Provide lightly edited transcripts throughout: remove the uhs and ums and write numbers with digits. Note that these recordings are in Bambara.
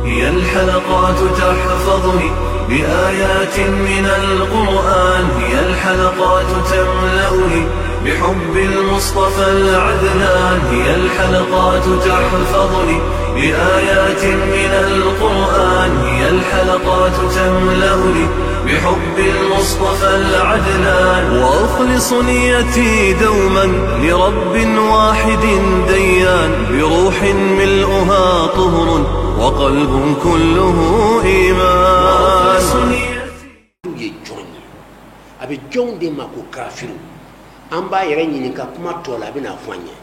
هي الحلقات تحفظني بآيات من القرآن، هي الحلقات تملأني بحب المصطفى العدنان، هي الحلقات تحفظني بآيات من القرآن، هي الحلقات تملأني بحب المصطفى العدنان. وأخلص نيتي دوما لرب واحد ديان، بروح ملؤها طهر وقلب كله إيمان. أبي جون دي ماكو كافر أمبا يريني كما تولا بنا فانيا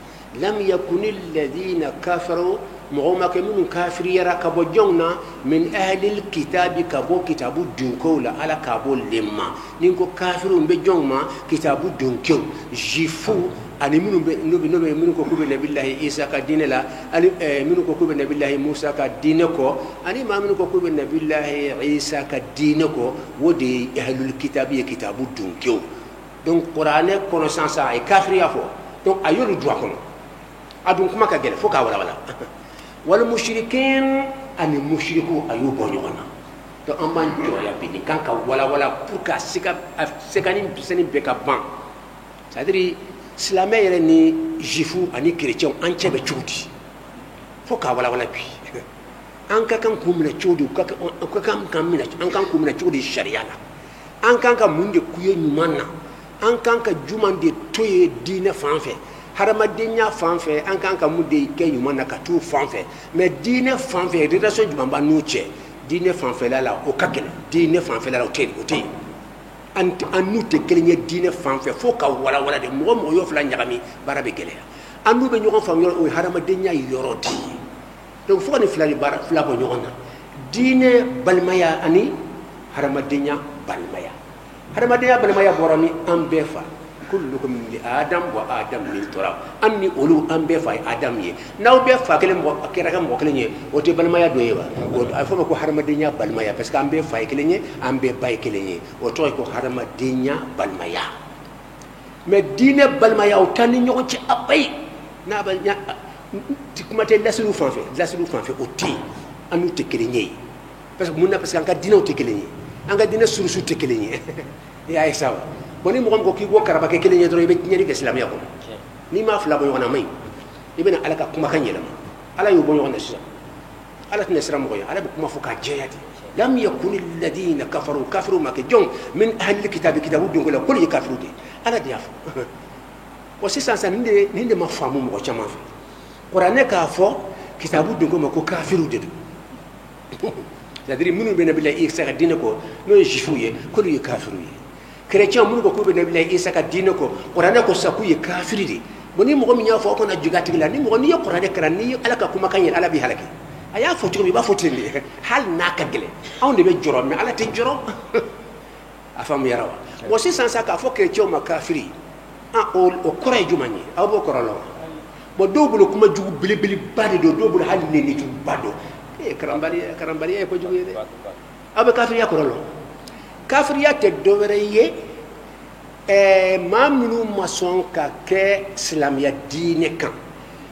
لم يكن الذين كفروا مغوما كمن كافر يرى كبو جونا من أهل الكتاب كبو كتاب دنكولا على كبو لما نينكو كافر بجوما كتاب دنكو جيفو أني منو كوكب نبي الله عيسى كدين لا أني منو كوكب نبي الله موسى كدينكو أني ما منو كوكب نبي الله عيسى كدينكو ودي أهل الكتاب كتاب دنكو donc Qur'an connaissance ay kafir ya fo donc ayolu droit kono adun kuma ka gele fo ka wala wal mushrikin an mushriku ayu bonyona to amban to ya bini kanka wala pour ka sekani seni be ka ban c'est-à-dire islamé ni jifu ani chrétien an chebe chudi fo ka wala bi an ka kan kumna chudi ka kan mina an kan kumna chudi sharia la an kan ka munde kuye nyumana an kan ka juman de toye dine fanfɛ hadamadenya fanfɛ an kan ka mu de kɛ ɲuman na ka t'u fanfɛ mais dine fanfɛ relation juman b'a n'u cɛ dine fanfɛla la o ka gɛlɛn dine fanfɛla la o tɛ yen an n'u tɛ kelen ye dine fanfɛ fo ka walawala de mɔgɔ y'o fila ɲagami baara bɛ gɛlɛya an n'u bɛ ɲɔgɔn faamu yɔrɔ o ye hadamadenya yɔrɔ de ye donc fo ka nin fila bɔ ɲɔgɔn na dine balimaya ani hadamadenya balimaya. hadamadenya balimaya bɔra ni an bɛɛ fa kullukum li adam wa adam min turab an ni olu an bɛɛ fa ye adam ye n'aw bɛɛ fa kelen mɔgɔ kɛra ka mɔgɔ kelen ye o tɛ balimaya dɔ ye wa a fɔ ma ko hadamadenya balimaya parce que an bɛɛ fa ye kelen ye an bɛɛ ba ye kelen ye o tɔgɔ ye ko hadamadenya balimaya mais diinɛ balimaya o t'an ni ɲɔgɔn cɛ abayi n'a ba kuma tɛ lasiriw fan fɛ o tɛ yen an n'u tɛ kelen ye parce que mun na parce que an ka diinɛw tɛ kelen ye an ka diinɛ surusu tɛ kelen ye i y'a ye sa wa bon ni mɔgɔ min ko k'i b'o karaba kɛ kelen ye dɔrɔn i bɛ tiɲɛni kɛ silamɛya kɔnɔ n'i m'a fila bɔ ɲɔgɔn na a ma ɲi i bɛna ala ka kumakan yɛlɛma ala y'o bɔ ɲɔgɔn na sisan ala tɛna siran mɔgɔ ye ala bɛ kuma fɔ k'a jɛya de lam yakuni alladhina kafaru kafiru ma kɛ jɔn min ahli kitabi kitabu donko la k'olu ye kafiru de ala de y'a fɔ wa sisan nin de ma faamu mɔgɔ caman fɛ kuranɛ k'a fɔ kitabu donko ma ko kafiru de don c'est-à-dire minnu bɛ nabila isa ka diinɛ kɔ n'o ye juifs ye k'olu ye kafiru ye chrétien minnu ko k'u bɛ nabila isa ka diinɛ kɔ kuranɛ ko sa k'u ye kafiri de bon ni mɔgɔ min y'a fɔ aw kana juga tigi la ni n'i ye kuranɛ kalan ni ala ka kumakan ye ala b'i halaki a y'a fɔ cogo min i b'a fɔ ten de hali n'a ka gɛlɛn anw de bɛ jɔrɔ mais ala tɛ jɔrɔ a faamuyara wa bon sisan sa k'a fɔ chrétien ma kafiri o kɔrɔ ye jumɛn ye aw b'o kɔrɔ la wa bon dɔw bolo kuma jugu belebeleba de don dɔw bolo hali nɛnɛjuguba don karambaliya ye kojugu ye dɛ aw bɛ kafiriya kɔrɔ lɔ kafiriya tɛ dɔwɛrɛ ye maa minnu ma sɔn ka kɛ silamɛya diinɛ kan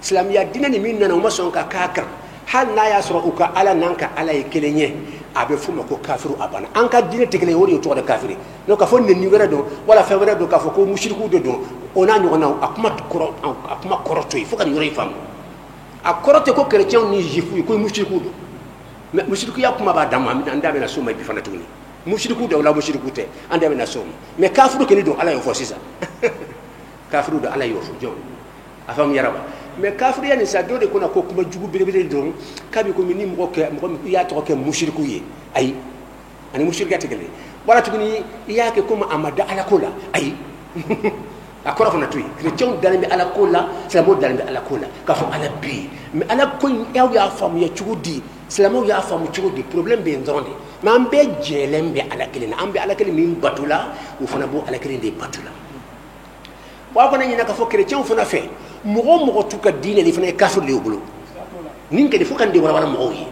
silamɛya diinɛ ni min nana u ma sɔn ka k'a kan hali n'a y'a sɔrɔ u ka ala n'an ka ala ye kelen ye a bɛ f'o ma ko kafiru a banna an ka diinɛ tɛ kelen ye o de ye tɔgɔ de kafiri donc k'a fɔ nɛni wɛrɛ don wala fɛn wɛrɛ don k'a fɔ ko musiriku de don o n'a ɲɔgɔnnaw a kuma kɔrɔ to yen fo ka nin yɔrɔ in faamu a kɔrɔ tɛ ko chrétien ni juifs ye ko musiriku don mais musirikuya kuma b'a dan ma an da bɛna s'o ma bi fana tuguni musiriku dɔw la musiriku tɛ an da bɛna s'o ma mais kafiru kɛlen don ala y'o fɔ sisan kafiru don ala y'o fɔ jɔn a faamuyara wa mais kafiriya nin sa dɔ de kɔnɔ ko kuma jugu belebele dɔrɔn kabi komi ni mɔgɔ min i y'a tɔgɔ kɛ musiriku ye ayi ani musirikuya tɛ kelen wala tuguni i y'a kɛ komi a ma da ala ko la ayi a kɔrɔ fana to yen chrétiens dalen bɛ ala ko la silamɛw dalen bɛ ala ko la k'a fɔ ala bɛ yen mais ala ko in aw y'a faamuya cogo di silamɛw y'a faamu cogo di problème bɛ yen dɔrɔn de mais an bɛɛ jɛlen bɛ ala kelen na an bɛ ala kelen min bato la o fana b'o ala kelen de bato la bon aw kana ɲinɛ k'a fɔ chrétiens fana fɛ mɔgɔ o mɔgɔ t'u ka diinɛ de fana ye kafiri de y'u bolo nin kɛlen fo ka nin de walawala mɔgɔw ye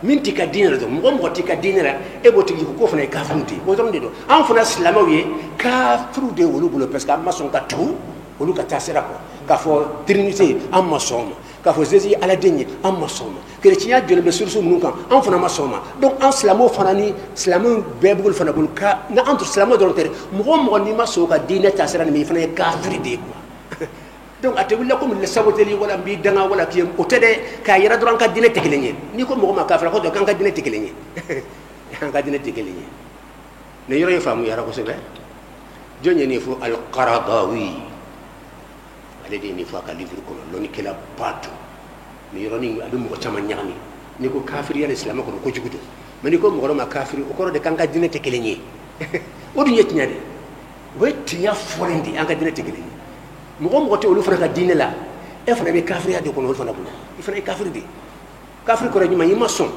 min t'i ka diinɛ la dɔrɔn mɔgɔ mɔgɔ t'i ka diinɛ la e b'o tigi ko fana ye kafiriw de ye o dɔrɔn de don an fana silamɛw ye kafiriw de ye olu bolo parce que an ma sɔn ka tugu olu ka taa sira kɔ k'a fɔ trinité an ma sɔn o ma k'a fɔ Jésus ala den ye an ma sɔn ma chrétien jɔlen bɛ source minnu kan an fana ma sɔn ma donc an silamɛw fana ni silamɛw bɛɛ buguli fana bolo ka na an to silamɛw dɔrɔn tɛ mɔgɔ o mɔgɔ n'i ma sɔn ka diinɛ taasira nin i fana ye kafiri de ye quoi donc a tɛ wuli komi le saboteli wala n b'i danga wala k'i o tɛ dɛ k'a yɛrɛ dɔrɔn an ka diinɛ tɛ kelen ye n'i ko mɔgɔ ma kafiri ko dɔn k'an ka diinɛ tɛ kelen ye an ka diinɛ tɛ kelen ye nin yɔrɔ in faamuyara kosɛbɛ jɔn ye nin fɔ al-Qaradawi ale de ye nin fɔ a ka livre kɔnɔ lɔnnikɛla ba don nin yɔrɔnin a bɛ mɔgɔ caman ɲagami n'i ko kafiriya ni silamɛ kɔnɔ kojugu don mais n'i ko mɔgɔ dɔ ma kafiri o kɔrɔ de k'an ka diinɛ tɛ kelen ye o dun ye tiɲɛ de o ye tiɲɛ fɔlen de an ka diinɛ tɛ kelen ye mɔgɔ mɔgɔ tɛ olu fana ka diinɛ la e fana bɛ kafiriya de kɔnɔ olu fana bolo i fana ye kafiri de kafiri kɔrɔ ye jumɛn i ma sɔn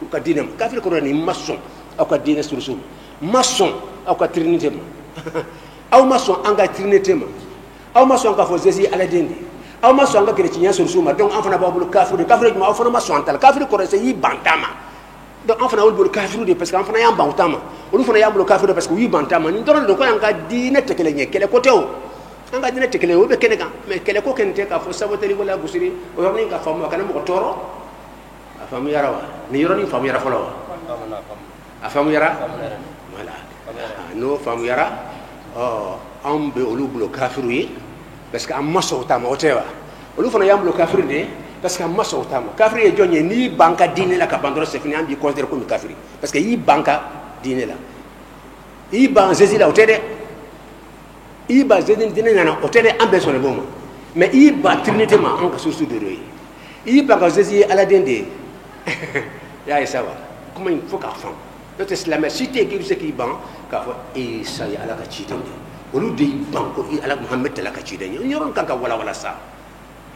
u ka diinɛ ma kafiri kɔrɔ ye nin ma sɔn aw ka diinɛ surusu ma sɔn aw ka trinité ma aw ma sɔn an ka trinité ma aw ma sɔn k'a fɔ Jésus ala den de aw ma sɔn an ka chrétien surusu ma donc an fana b'aw bolo kafiri de kafiri jumɛn aw fana ma sɔn an ta la kafiri kɔrɔ c'est y'i ban ta ma donc an fana y'olu bolo kafiri de parce que an fana y'an ban u ta ma olu fana y'an bolo kafiri de parce que u y'i ban ta ma nin dɔrɔn de don ko an ka diinɛ tɛ kelen ye kɛlɛ ko tɛ o an ka diinɛ tɛ kelen ye o bɛ kɛnɛ kan mais kɛlɛ ko kɛnɛ tɛ k'a fɔ saboteli wala gosiri o yɔrɔnin ka faamu a kana mɔgɔ tɔɔrɔ a faamuyara wa nin yɔrɔnin faamuyara fɔlɔ wa a faamuyara voilà n'o faamuyara an bɛ olu bolo kafiri ye parce que an ma sɔn o ta ma o tɛ wa olu fana y'an bolo kafiri de parce que an ma sɔn o ta ma kafiri ye jɔn ye n'i ban ka diinɛ la ka ban dɔrɔn c'est fini an b'i considérer comme kafiri parce que i ban ka diinɛ la i ban Jésus la o tɛ dɛ i ban Jésus diinɛ nana o tɛ dɛ an bɛɛ sɔnna b'o ma mais i ban trinité ma an ka source de ye i ban ka Jésus ye ala den de ye y'a ye sa wa kuma in fo k'a faamu n'o tɛ silamɛ si tɛ yen k'i bɛ se k'i ban k'a fɔ Isa ye ala ka ciden de ye olu de y'i ban ko ala Muhammed tɛ ala ka ciden ye yɔrɔ kan ka walawala sa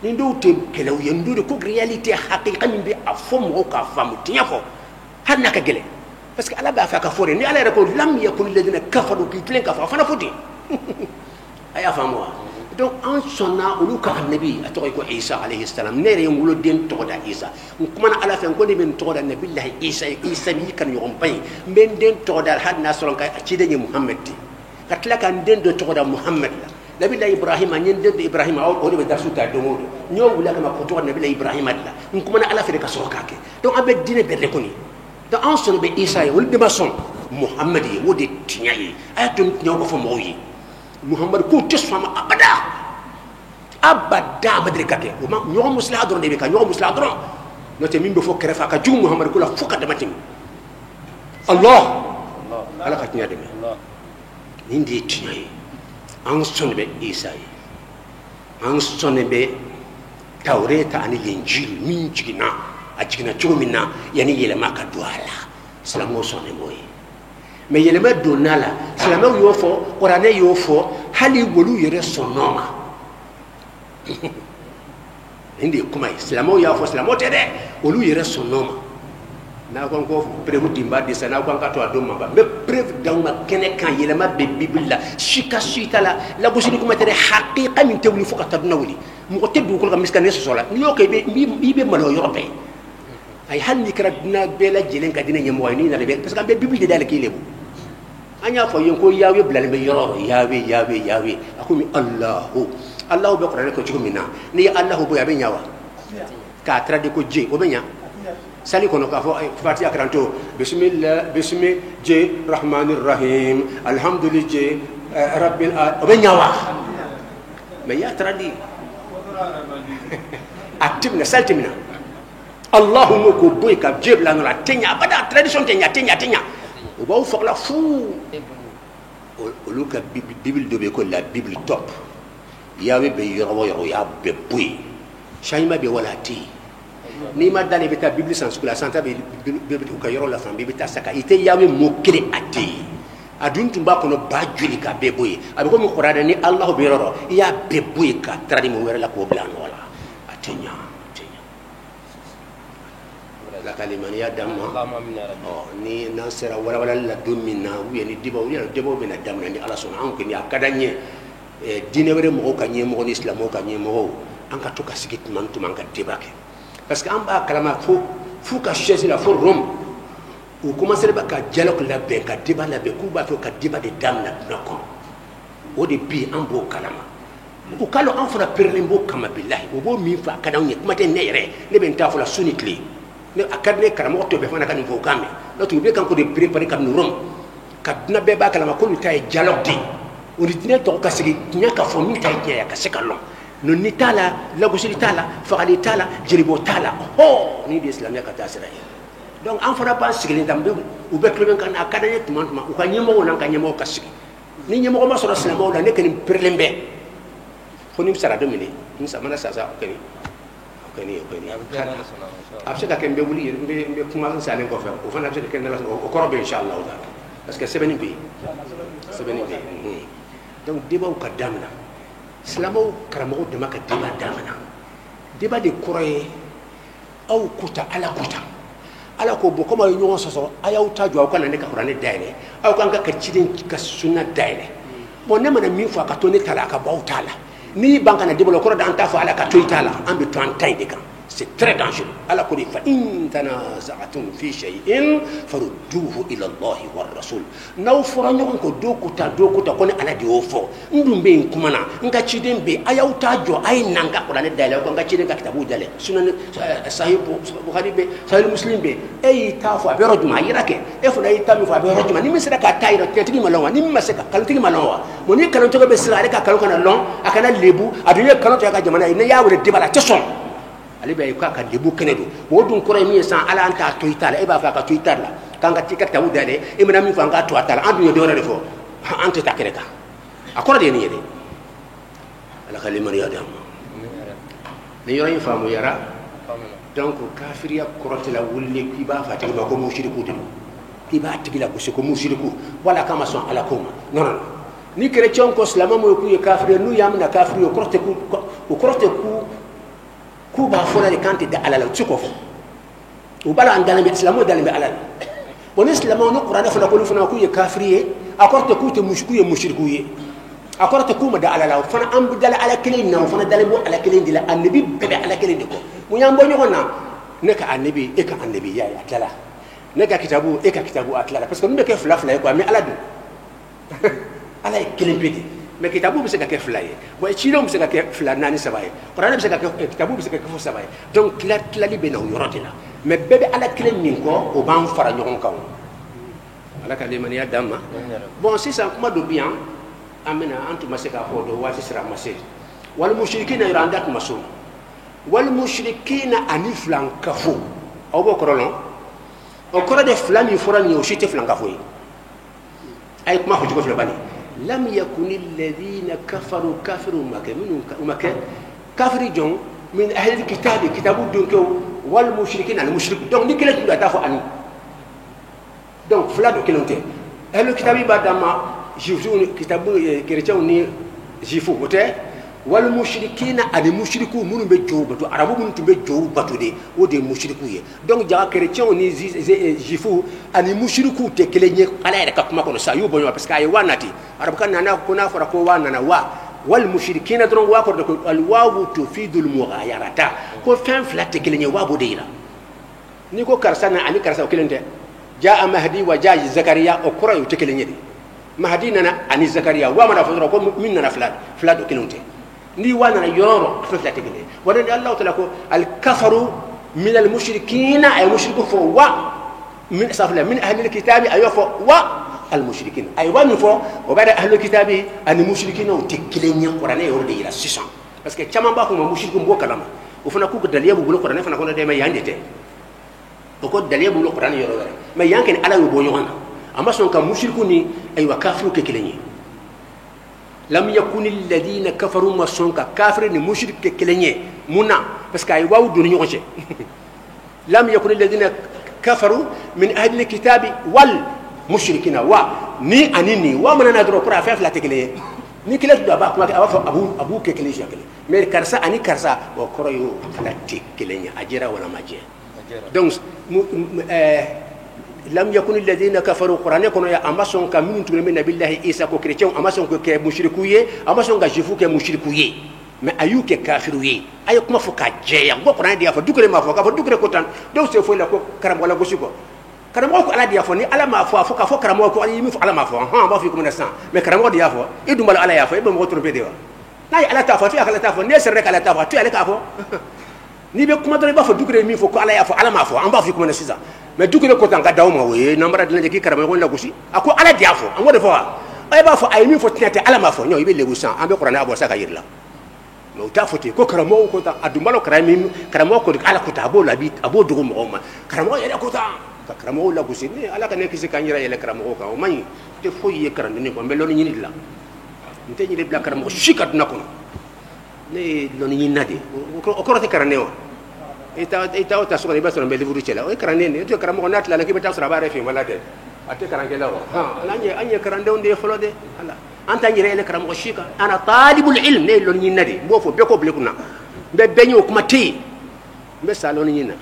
nin dɔw tɛ kɛlɛw ye nin dɔw de ko réalité hakika min bɛ a fɔ mɔgɔw k'a faamu tiɲɛ fɔ hali n'a ka gɛlɛn parce que ala b'a fɛ a ka fɔ de ni ala yɛrɛ ko lam yakun ladina kafaru k'i tilen k'a fɔ a fana fɔ ten a y'a faamu wa donc an sɔnna olu ka annabi a tɔgɔ ye ko Isa alayhi salam ne yɛrɛ ye n woloden tɔgɔ da Isa n kumana ala fɛ n ko ne bɛ n tɔgɔ da nabilahi Isa ye Isa min ka ɲɔgɔn ban ye n bɛ n den tɔgɔ da hali n'a sɔrɔ n ka ciden ye Muhammed de ka tila ka n den dɔ tɔgɔ da Muhammed la nabilahi Ibrahima n ye n den dɔ Ibrahima o de bɛ dasu ta don o don n y'o wuli kama ko tɔgɔ nabilahi Ibrahima de la n kumana ala fɛ de ka sɔrɔ k'a kɛ donc an bɛ diinɛ bɛɛ de kɔni donc an sɔnna bɛ Isa ye olu de ma sɔn Muhammed ye o de tiɲɛ ye a y'a to n tiɲɛw ka fɔ mɔgɔw ye Muhammed k'u tɛ sɔn a ma abada abada a ma deli ka kɛ o ma ɲɔgɔn musilaya dɔrɔn de bɛ ka ɲɔgɔn musilaya dɔrɔn n'o tɛ min bɛ fɔ kɛrɛfɛ a ka jugu Muhammed ko la fo ka dama tɛmɛ Allah ala ka tiɲɛ dɛmɛ nin de ye tiɲɛ ye an sɔnni bɛ Isa ye an sɔnni bɛ Tawreta ani Injili min jiginna a jiginna cogo min na yanni yɛlɛma ka don a la silamɛw sɔnni b'o ye mais yɛlɛma donna la silamɛw y'o fɔ kuranɛ y'o fɔ hali olu yɛrɛ sɔnn'o ma nin de ye kuma ye silamɛw y'a fɔ silamɛw tɛ dɛ olu yɛrɛ sɔnn'o ma n'a ko n ko preuve di n b'a dɛsɛ n'a ko an ka to a don ma ban n bɛ preuve d'aw ma kɛnɛ kan yɛlɛma bɛ bibili la si ka si t'a la lagosili kuma tɛ dɛ hakika min tɛ wuli fo ka taa dunan wuli mɔgɔ tɛ dugukolo kan misika ne sɔsɔ la n'i y'o kɛ i bɛ malo yɔrɔ bɛɛ ayi hali n'i kɛra dunan bɛɛ lajɛlen ka diinɛ ɲɛmɔgɔ ye n'i nana bɛ parce que an bɛ bibili de dayɛlɛ k'i lebu an y'a fɔ yen ko yawe bilalen bɛ yɔrɔ yawe a komi Allahu bɛ kuranɛ kɛ cogo min na n'i ye Allahu bɔ yen a bɛ ɲa wa k'a traduit ko Dieu o bɛ ɲa sali kɔnɔ k'a fɔ Fatiha karanto bismillah bismi Dieu rahmanir rahim alhamdulillah Dieu rabbil alamin o bɛ ɲa wa mais y'a traduit a tɛmɛna sali tɛmɛna Allahu m'o ko bɔ yen ka Dieu bila nɔ la a tɛ ɲa abada tradition tɛ ɲa o b'aw fagala fu olu ka Bible dɔ bɛ yen ko la Bible top yawe bɛ yɔrɔ o yɔrɔ o y'a bɛɛ bɔ yen changement bɛ wala a tɛ yen n'i ma dalen i bɛ taa Bible san sugu la san ta bɛ u ka yɔrɔ la fan bɛɛ i bɛ taa saka i tɛ yawe mot kelen a tɛ yen a dun tun b'a kɔnɔ ba joli k'a bɛɛ bɔ yen a bɛ komi kuranɛ ni Alahu bɛ yɔrɔ i y'a bɛɛ bɔ yen ka traduit mɔgɔ wɛrɛ la k'o bila a nɔ la a tɛ ɲa la kalimaniya d'amma ni n'an sera walawalali la don min na ou bien ni débat bɛna daminɛ ni Ala sɔnna anw kɔni a ka d'an ye diinɛ wɛrɛ mɔgɔw ka ɲɛmɔgɔ ni silamɛw ka ɲɛmɔgɔw an ka to ka sigi tuma ni tuma an ka débat kɛ parce que an b'a kalama fo ka chaise la fo Rome u commencé ba ka dialogue labɛn ka débat labɛn k'u b'a fɛ ka débat de daminɛ dunan kɔnɔ o de bi an b'o kalama o kalo an fana perlembo kama billahi o bo min fa kana on kuma te ne yere ne be nta fula suni kle ne akadne karamo to be fana kan fo kame no to be kan ko de préparer kam nurom kadna be ba kala ma ko tay dialogue di original to ka sigi nya ka fo min tay ya ka sekalon no ni tala la go sili tala fa ali tala jeribo tala ho ni de islam ya ka tasira donc an fana pas sigi ndam be u be kleben kan akadne tuma u ka nyemo nan ka nyemo ka sigi ni nyemo ko ma so islam wala ne kan perlembe foni sara domine ni sama na sasa okeni abse ka kembe wuli be kuma sa len ko fa o fana abse ka kembe o korbe inshallah parce que c'est béni donc débat ka damna islamo karamo de maka débat damna débat de croye au kuta ala ko boko ma nyon soso ayaw tajwa ko na ne ka qur'an daile aw kan ka cidin ka sunna daile bon ne mana mi fo ka to ne tala ka baw tala ni banka na débat ko da anta fo ala ka to tala ambe to antay de kan c'est très dangereux ala ko fa in tanaza'tum fi shay'in farudduhu ila Allah war rasul naw fora nyon ko dokuta ko ne ala di ofo ndumbe kumana nga chiden be ayaw tajo ay nanga ko ne dale ko nga chiden ka kitabu dale sunan sahih bukhari be sahih muslim be ay tafu be rojuma yirake e fu ay tamu fa be rojuma ni misra ka tayro tigi malonwa ni masaka kal tigi malonwa moni kalon to be sira ka kalon kana lon akana lebu adunya kalon to ka jamana ne yawre dibala teson ali be ka lebu kenedo wodun ko mi san ala anta to itala e ba fa ka to itala kanga tika tawu dale e mena mi fa nga to atala andu yo dore defo ante takreka akora de ni yede ala khalima riyadam ni yoyin famu yara donc kafiriya korotela wulle ki ba fa tigba ko mushriku de ki ba tigila ko ko mushriku wala kama son ala koma non ni chrétien ko islama mo ku ye kafir nu yamna kafir yo korote ku ba fola de kante da alala tsuko fo o bala andana be islamu dalbe alala bon islamu no qur'ana fa ko fana ku ye kafiriye akorte ku te mushriku ye akorte ku ma da alala fana am dala ala kelin na fana dalbo ala kelin dila annabi be ala kelin de ko mu yambo nyoko na ne ka annabi e ka annabi ya atala ne ka kitabu e ka kitabu atala parce que nous ke fla ko mais ala do ala kelin pedi mais kitabu be se ka ke fla ye bo e chilo be se ka ke fla nani sabaye qur'ana be se ka ke kitabu be se ka ke fo sabaye donc la libe na yorotila mais bebe ala kelin min ko o ban fara nyokon kaw ala ka limani ya damma bon c'est ça kuma do bien amena antu maseka ko do wati sira masel wal mushrikina irandat masum wal mushrikina aniflan kafu aw bo korolon o koro de flami forani o shite flan kafu ay kuma ko fla bani lam yakunil ladina kafaru kafirun makka kafiri jon min ahli alkitab kitabu dunko wal mushrikina al mushrik donc ni kele tu da fo ani donc fla do kelonte ahli alkitab ba dama jifu kitabu chrétien ni jifu wote wal mushrikina ani mushriku munu be jow batu arabu munu tumbe jow batu de o de mushriku ye donc ja chrétien ni jifu ani mushriku te kelenye ala ya ka kuma kono sa yu bonyo parce que ay wanati arabu kan nana ko na fara ko wanana wa wal mushrikina dron wa ko de al wawu tufidul mughayarata ko fen flat kelenye wa bo de ila ni ko karsana ani karsa kelente jaa mahdi wa jaa zakaria o kura yu te kelenye de mahdi nana ani zakaria wa mana fodro ko min nana flat o kelente ni wana yoro fla tegele wala Allah ta'ala ko al kafaru min al mushrikeen ay mushriku fo wa min safla min ahli al kitab ay fo wa al mushrikin ay wa min fo o bada ahli al kitab an mushrikin o tekele nya qur'ana yoro de ila 600 parce que chama ba ko mushriku mbo kalama o fana ku ko daliya bu qur'ana fana ko de may yandete ko daliya bu qur'ana yoro may yanken ala yo bo yona amma son ka mushriku ni ay wa kafiru tekele nya lam yakun alladhina kafaru masonka kafirin mushrik kelenye muna parce que ay wawu dun ñoxé lam yakun alladhina kafaru min ahli alkitabi wal mushrikina wa ni anini wa manana dro pour faire la tekele ni kile do ba ko abu kekele jakele mais karsa ani karsa o koroyo la tekele ajira wala maje donc lam yakun alladhina kafaru qur'ana kono ya amason ka min tumene nabi allah isa ko chrétien amason ko ke mushrikuye amason ga jifu ke mushrikuye mais ayu ke kafiruye ay kuma fo ka jeya go qur'ana dia fa dukre ma fo ka fo dukre ko tan do se fo la ko karam wala go siko karam ko ala dia fo ni ala ma fo ka fo karam ko yimi fo ala ma fo ha ba fi ko na san mais karam ko dia fo idum bala ala ya fo e be mo tromper de wa n'a ye ala ta fɔ tu ala ta fɔ ne sera k'ala ta fɔ tu ale k'a fɔ n'i bɛ kuma dɔrɔn i b'a fɔ dukure min fɔ ko ala y'a fɔ ala m'a fɔ an b'a fɔ i kuma na sisan mais dukure ko tan ka d'aw ma o ye n'anbara dilan k'i karamɔgɔ la gosi a ko ala de y'a fɔ an k'o de fɔ wa a b'a fɔ a ye min fɔ tiɲɛ tɛ ala m'a fɔ non i bɛ lebu san an bɛ kuranɛ bɔ sa ka yiri la mais u t'a fɔ ten ko karamɔgɔ ko tan a dun b'a dɔn karamɔgɔ ko ala ko tan a b'o labi a b'o dogo mɔgɔw ma karamɔgɔ yɛrɛ ko tan ka karamɔgɔw lagosi ne ala ka ne kisi k'an yɛrɛ yɛlɛ karamɔgɔw kan o man ɲi tɛ foyi ye karamɔgɔ kɔ n bɛ lɔnni ɲini de la n tɛ ɲini bila karamɔgɔ si ka dunna kɔnɔ ne ye lɔnni ɲini na de o kɔrɔ tɛ karanden wa i taa o ta so kɔnɔ i b'a sɔrɔ n bɛ liburu cɛ la o ye karanden de ye n'o tɛ karamɔgɔ n'a tilala k'i bɛ taa sɔrɔ a b'a yɛrɛ fɛ yen wala dɛ a tɛ karankɛla wa an ye karandenw de ye fɔlɔ de ala an t'an yɛrɛ yɛlɛ karamɔgɔ si kan ana talibul ilm ne ye lɔnni ɲini na de n b'o fɔ bɛɛ k'o bila i kunna n bɛ bɛɛ ɲɛ o kuma tɛ yen n bɛ sa lɔnni ɲini na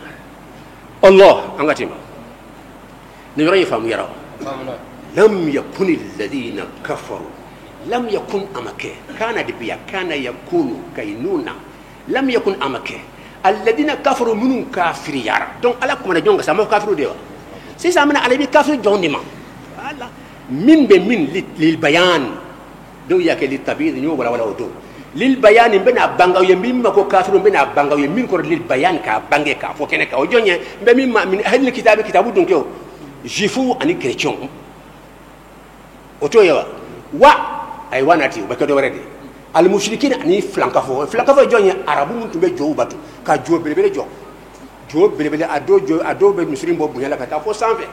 Allah an ka tɛmɛ nin yɔrɔ in faamuyara wa lam yakuni alladhina kafaru lam yakun amake kana dibiya kana yakunu kainuna lam yakun amake alladhina kafaru minun kafiriyara donc ala kuma na jɔn ka sama kafiru de wa sisan mina ala bi kafir jɔn de ma ala min be min lil bayan do ya ke litabid ni wala wala odo lil bayan bena bangaw ye min ma ko kafiru bena bangaw ye min ko lil bayan ka bange ka fo kene ka o jonye be min ma min ahli kitabu dun ke jifu ani chrétien oto yawa wa ay wanati ba ka do wéré al mushrikin ani flankafo jonye arabu mun tumbe jowu batu ka jo belebele jo belebele ado be muslim bo bunyala ka ta fo sanfé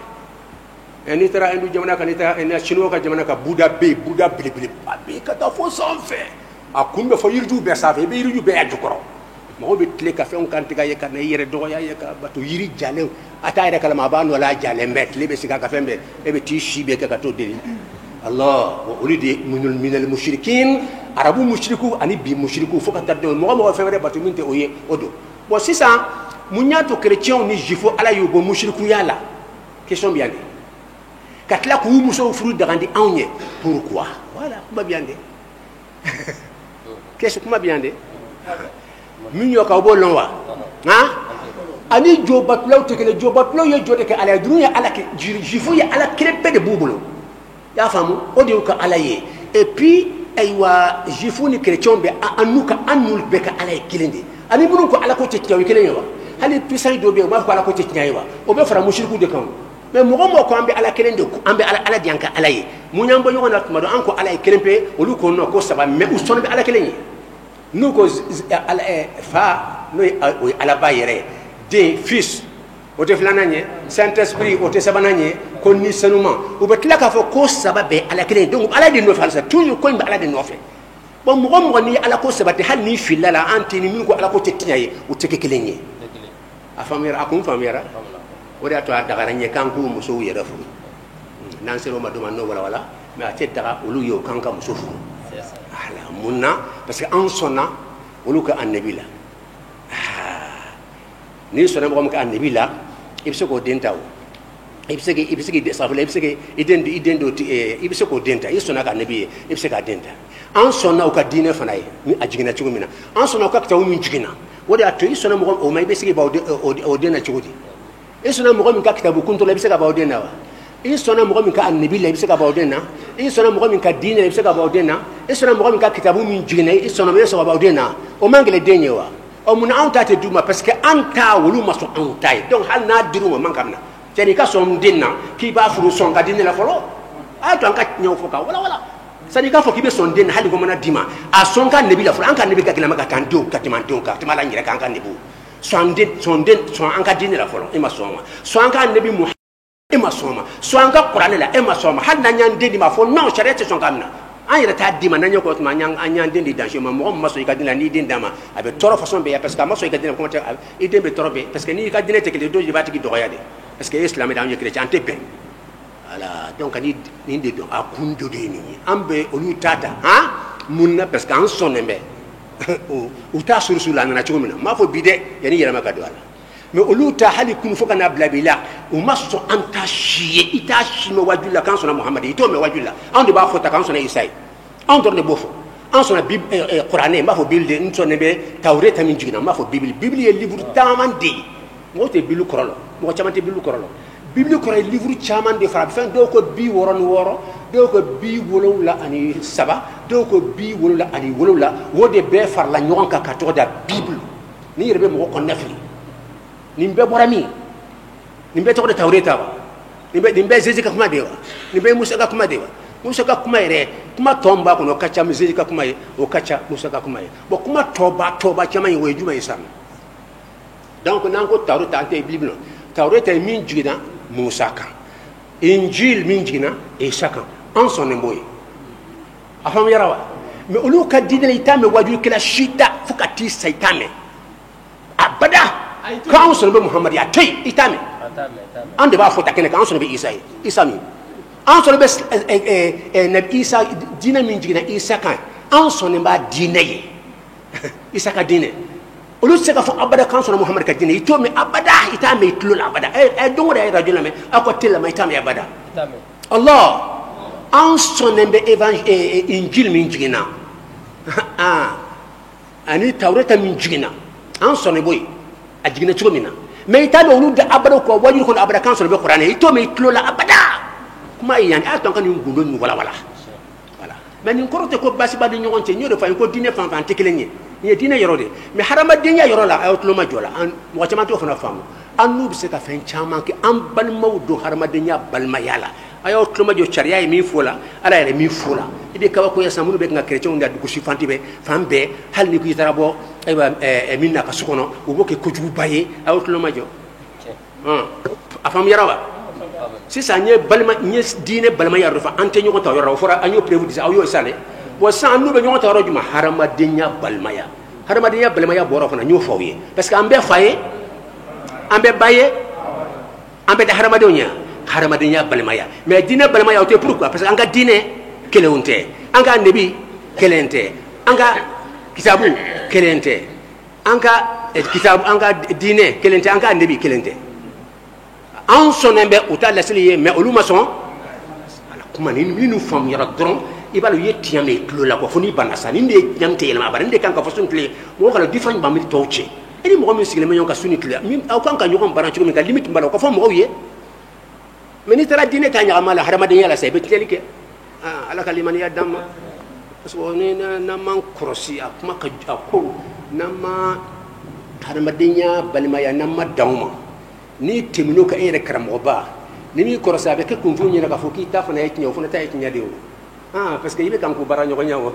eni tara endu jamana ka ni ta eni chino ka jamana ka buda belebele be ka ta fo sanfé a kumbe fo yirju be sanfé be yirju be ajukoro mo be tle ka fe on kan tiga ye ka ne yere do ya ye ka batu yiri jale ata yere kala ma ba no la jale mbet le be sika ka fembe e be ti shibe ka to deli Allah wa ulidi minal mushrikin arabu mushriku ani bi mushriku fo ka tadde mo fewre batu minte oye odo bo sisa munyato chrétien ni jifo ala yo bo mushriku yala question bien katla ku muso furu dagandi anye pourquoi voilà kuma bien de question kuma bien de minyo ka bo lonwa ha ani jo batlaw te kele jo batlaw ye jode ke ala dunya ala ke jifo ya ala krepe de bubulo ya famu odi ka ala ye et puis aywa jifu ni chrétien be anuka anul be ka ala kilende ani bunu ko ala ko te tiaw kilende wa hali pisay do be ma ko ala ko te tiaw wa o be fara mushriku de kan mais mo ko ambe ala kilende ko ambe ala dianka ala ye munyambo yoko na tumado anko ala kilempe olu ko no ko saba mais uston be ala kilende nous ko ala fa no ala ba yere de fils o te flananye saint esprit o te sabananye ko ni senuma o be tlaka fo ko sababe ala kelen donc ala de no falsa toujours ko ala de no fe bon mo ni ala ko sabate hal ni filala antini min ko ala ko te tiaye o te kelenye a famira akum famira o da to dagaranye kanku muso yere fu nan sero ma duma no wala mais a te daga olu yo kanka muso fu ala munna parce que en sonna olu ka annabi la ni sonna mo ka annabi la ibse ko denta o ibse ke safala ibse ke idendo ibse ko denta isona ka nabi ibse ka denta an sonna o ka dine fana ye ni ajigina chugo mina an sonna o ka tawu min jigina wodi ato isona mo o mai ibse ke ba o dena chugo di isona mo min ka kitabu kunto la ibse ka ba o dena wa isona mo min ka annabi la ibse ka ba o dena isona mo min ka dine ibse ka ba o dena isona mo min ka kitabu min jigina isona mo ibse ka ba o dena o mangele denyewa o mun anta te duma parce que anta wulu maso anta donc hal na diruma man kamna tani ka som dinna ki ba furu son ka dinna la folo a to an ka nyaw foka wala sani ka fo ki be son dinna hali ko mana dima a son ka nebi la folo an ka nebi ka kila maka tanto ka timanto ka timala nyira ka an ka nebu son an ka dinna la folo e ma soma son an ka nebi mu e ma soma son an ka qur'an la e ma soma hal na nyan de ma fo non charette son kamna an yɛrɛ t'a di ma n'an ye ko tuma an y'an den de danger ma mɔgɔ min ma sɔn i ka diinɛ n'i den d'a ma a bɛ tɔɔrɔ façon bɛɛ parce que a ma sɔn i ka diinɛ comment i den bɛ tɔɔrɔ bɛɛ parce que n'i ka diinɛ tɛ kelen dɔ i b'a tigi dɔgɔya de parce que e ye silamɛ de an ye chrétien an tɛ bɛn voilà donc ni nin de dɔn a kun dɔ de ye nin ye an bɛ olu t'a ta han mun na parce que an sɔnnen bɛ u t'a surusu la a nana cogo min na n b'a fɔ bi dɛ yanni yɛlɛma ka don a la mais olu ta hali kun fo ka n'a bila bi la u ma sɔn an ta si ye i t'a si mɛn wajulu la k'an sɔnna muhamadi i t'o mɛn wajulu la anw de b'a fɔ ta k'an sɔnna isa ye anw dɔrɔn de b'o fɔ an sɔnna kuranɛ n b'a fɔ bibili de n sɔnnen bɛ tawureta min jiginna n b'a fɔ bibili ye livre caman de ye mɔgɔ tɛ bibili kɔrɔ lɔ mɔgɔ caman tɛ bibili kɔrɔ lɔ Bible ko ay livre chaman de fara fen do ko bi woron woro do ko bi wolo la ani saba do ko bi wolo la ani wolo la wode be far la nyon ka to da Bible ni rebe mo ko nafri ni be borami ni be to da tawreta ba ni be zeji ka kuma de wa ni be musa ka kuma de wa musa ka kuma ire kuma tomba ko no kacha zeji ka kuma o kacha musa ka kuma bo kuma toba chama yi we juma isam donc nan ko tawreta ante Bible tawreta min jigina Musa kan Injil min jigina Isa kan an sonne moy afam yarawa mais olu ka dina itame wajul kila shida fukati saitame abada kan sonne Muhammad ya tay itame ande ba fota kene kan sonne Isa mi an sonne nabi Isa dina min jigina Isa kan an sonne ba dina ye Isa ka dina olu seka fo abada kan sonne Muhammad ka dina ito me abada itame itlo abada dongo da rajul me akotel ma itame abada Allah an sonne be Injil min jigina ani tawreta min jigina an sonne boy a jigina tugo mina mais itame olu da abada ko wajul ko abada kan sonne be Qur'an ito me itlo la abada kuma yan aton kan ngundo ni wala mais ni korote ko basi ba de nyon ci nyodo fa ko dine fan fan tekelenye ni dine yorode mais harama denya yorola ay otlo ma jola an mo chama to fana famu an nu bi se ka fen chama ke an bal mawdo harama denya bal mayala ay otlo ma jo charia mi fola ala ere mi fola ibe ka ko yasa munu be nga chrétien nda du shi fanti be fambe hal ni ko yitarabo ay ba minna ka sukono o boke ko jubu baye ay otlo ma jo afam yarawa si ça nye balma nye dine balma ya rufa ante nyoko ta yoro fora anyo prevu disa ayo sale bo sa anu be nyoko ta yoro juma harama denya balma ya boro fona nyo fawye parce que ambe faye ambe baye ambe da harama denya balma ya mais dine balma ya o te pourquoi parce que anga dine keleunte anga nebi kelente anga kitabu kelente anga kitabu anga dine kelente anga nebi kelente an sonembe uta lasili mais olu ma son ala kuma ni nu fam yara dron ibalo yetiam e klo la ko foni banasa ni de nyamte yelma bara ni de kan ka fasun kle mo kala different ba mi tawche eni mo mi sigile me yon ka suni kle mi aw kan ka nyoko bara chuko mi ka limite mbala ko fam mo wiye mais ni tara dine ta nyama la harama de yala say be tlike ala kalimani ya dam parce que ni na man krosi akuma ka ko na ma harama de nya balma ya na ma dawma ni temino ka ere karamo ba ni mi korosa be ke kunfu ni na ka foki ta fana yiti nyo fana ta yiti nya de parce que ibe kan ko bara nyogo nyawo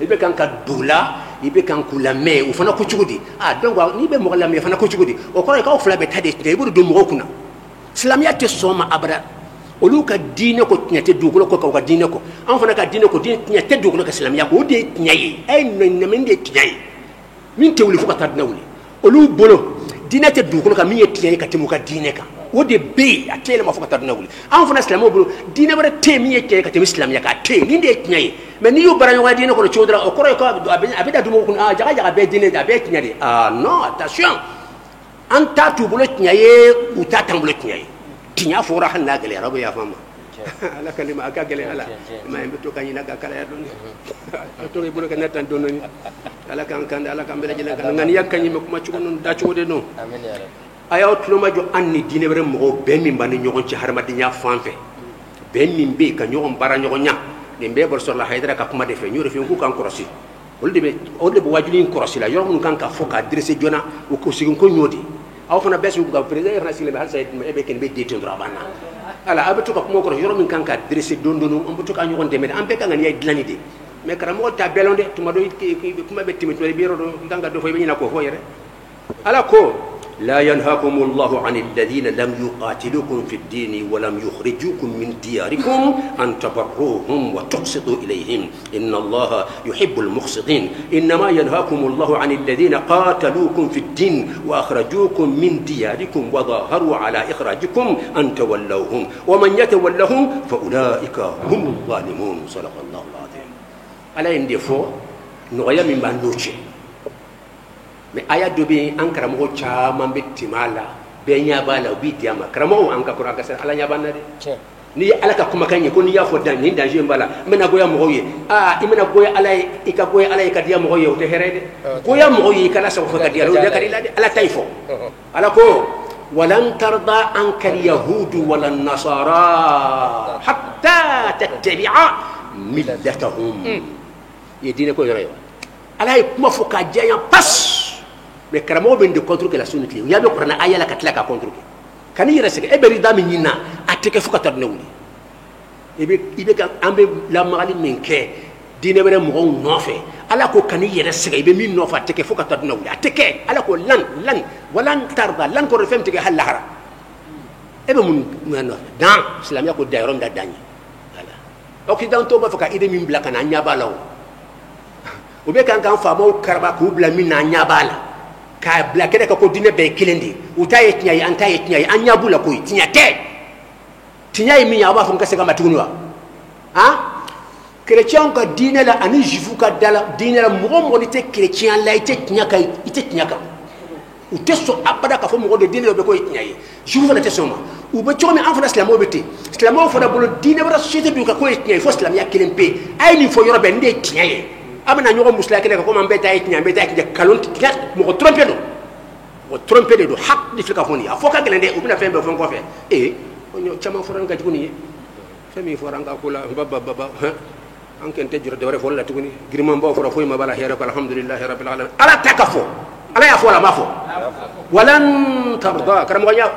ibe kan ka dula ibe kan ko la me o fana ko chugudi donc ni be mo la me fana ko chugudi o ko ka o fla be tade de ibu do mo kuna islamia te soma abra o lu ka dine ko nyate dugulo ko ka dine ko an fana ka dine ko dine nyate dugulo ka islamia ko de nyayi ay no men de nyayi min te wuli fu ka tadna wuli o lu bolo dina te dukulo ka miye tiye ka timu ka dine ka o de be atele ma fokata na wuli an fana islam o bulu dine bare te miye tiye ka timu islam ya ka te ni de tiye mais ni yo bara yo dine ko chodra o koro ko abeda dumo kun jaga be dine da be tiye non attention an ta tu bulu tiye u ta tan bulu tiye tinya fora han na gele rabo ya fama ala kalima aka gele ala ma en to kanyina ka kala ya don to re bulu ka natan don ni ala kan ala kan bele jelen kan ngani yakkanyi me kuma ci non da ci wode non amen ya rab ayaw tuloma jo anni dine bare mo be min ban ñogon ci harma di nya fanfe be min be ka ñogon bara ñogon nya de be bor sur la haydara ka kuma defe ñu refe ku kan korosi o de be wajulin korosi la yo mun kan ka foka dressé jona o ko sigun ko ñodi aw fana besu ko président national be hal sayid me be ken be detendra bana ala abatu ko mo ko yo mun kan ka dressé dondonu on butu ka ñogon de me am be kan ngani dilani de mais karamo ta belonde tuma do kuma be timit be biro do ganga do fo be ñina ko fo yere ala ko لا ينهاكم الله عن الذين لم يقاتلوكم في الدين ولم يخرجوكم من دياركم أن تبروهم وتقسطوا إليهم إن الله يحب المقسطين إنما ينهاكم الله عن الذين قاتلوكم في الدين وأخرجوكم من دياركم وظاهروا على إخراجكم أن تولوهم ومن يتولهم فأولئك هم الظالمون صدق الله العظيم على إندفو نغير من بانوشي mais aya dobe an karamo chama betimala be nya bala bi diama karamo an ka kura ka ala nya banna de ni ala ka kuma kanye ko ni ya fo dan ni danger bala mena goya mo ye imena goya ala ika goya ala ka dia mo ye o te herede goya mo ye kala sa fo ka dia lo de ka ala taifo ala ko ولن ترضى عنك اليهود ولا النصارى حتى تتبع ملتهم يدينا كو يريوا على ما فوكا جايا باس mais karamo ben de contre que la sunni clé ya be qur'an aya la katla ka contre que kan yira sege e beri dami nyina ateke fuka tar nawli ibe ka ambe la magali min ke dine bere mo nofe ala ko kan yira sege ibe min nofa ateke fuka tar nawli ateke ala ko lan walan tarda lan ko refem tege halahara ebe mun ngano dan islam ya ko dayron da dany ala occident to ba faka ide min blaka na nya balaw o be kan famo karba ko bla min na nya bala ka blakere ka ko dine be kilendi utaye tinyai antaye tinyai anya bula ko tinyate tinyai mi ya ba fon kase kama tugunwa ha chrétien ka dine la ani jifu ka dala dine la mo te chrétien la ite tinyaka uteso abada ka fo mo de dine be ko tinyai jifu na te soma u be chomi en France islamo bete islamo fo da bolo dine bara société du ka ko tinyai fo islam ya kilempe ay ni fo yoro be ndé tinyai amana ñoko musla kele ko man beta ay tinya beta ay kalon tinya mo tromper do hak di fika foni afoka gelende ubina fembe fon ko fe onyo chama foran ga tuguni fami foran ga kula baba anken tejuro de wore folla tuguni girman bo fora foy ma bala hera ko alhamdulillah rabbil alamin ala takafo ala ya fola mafo walan tarda karam ko nya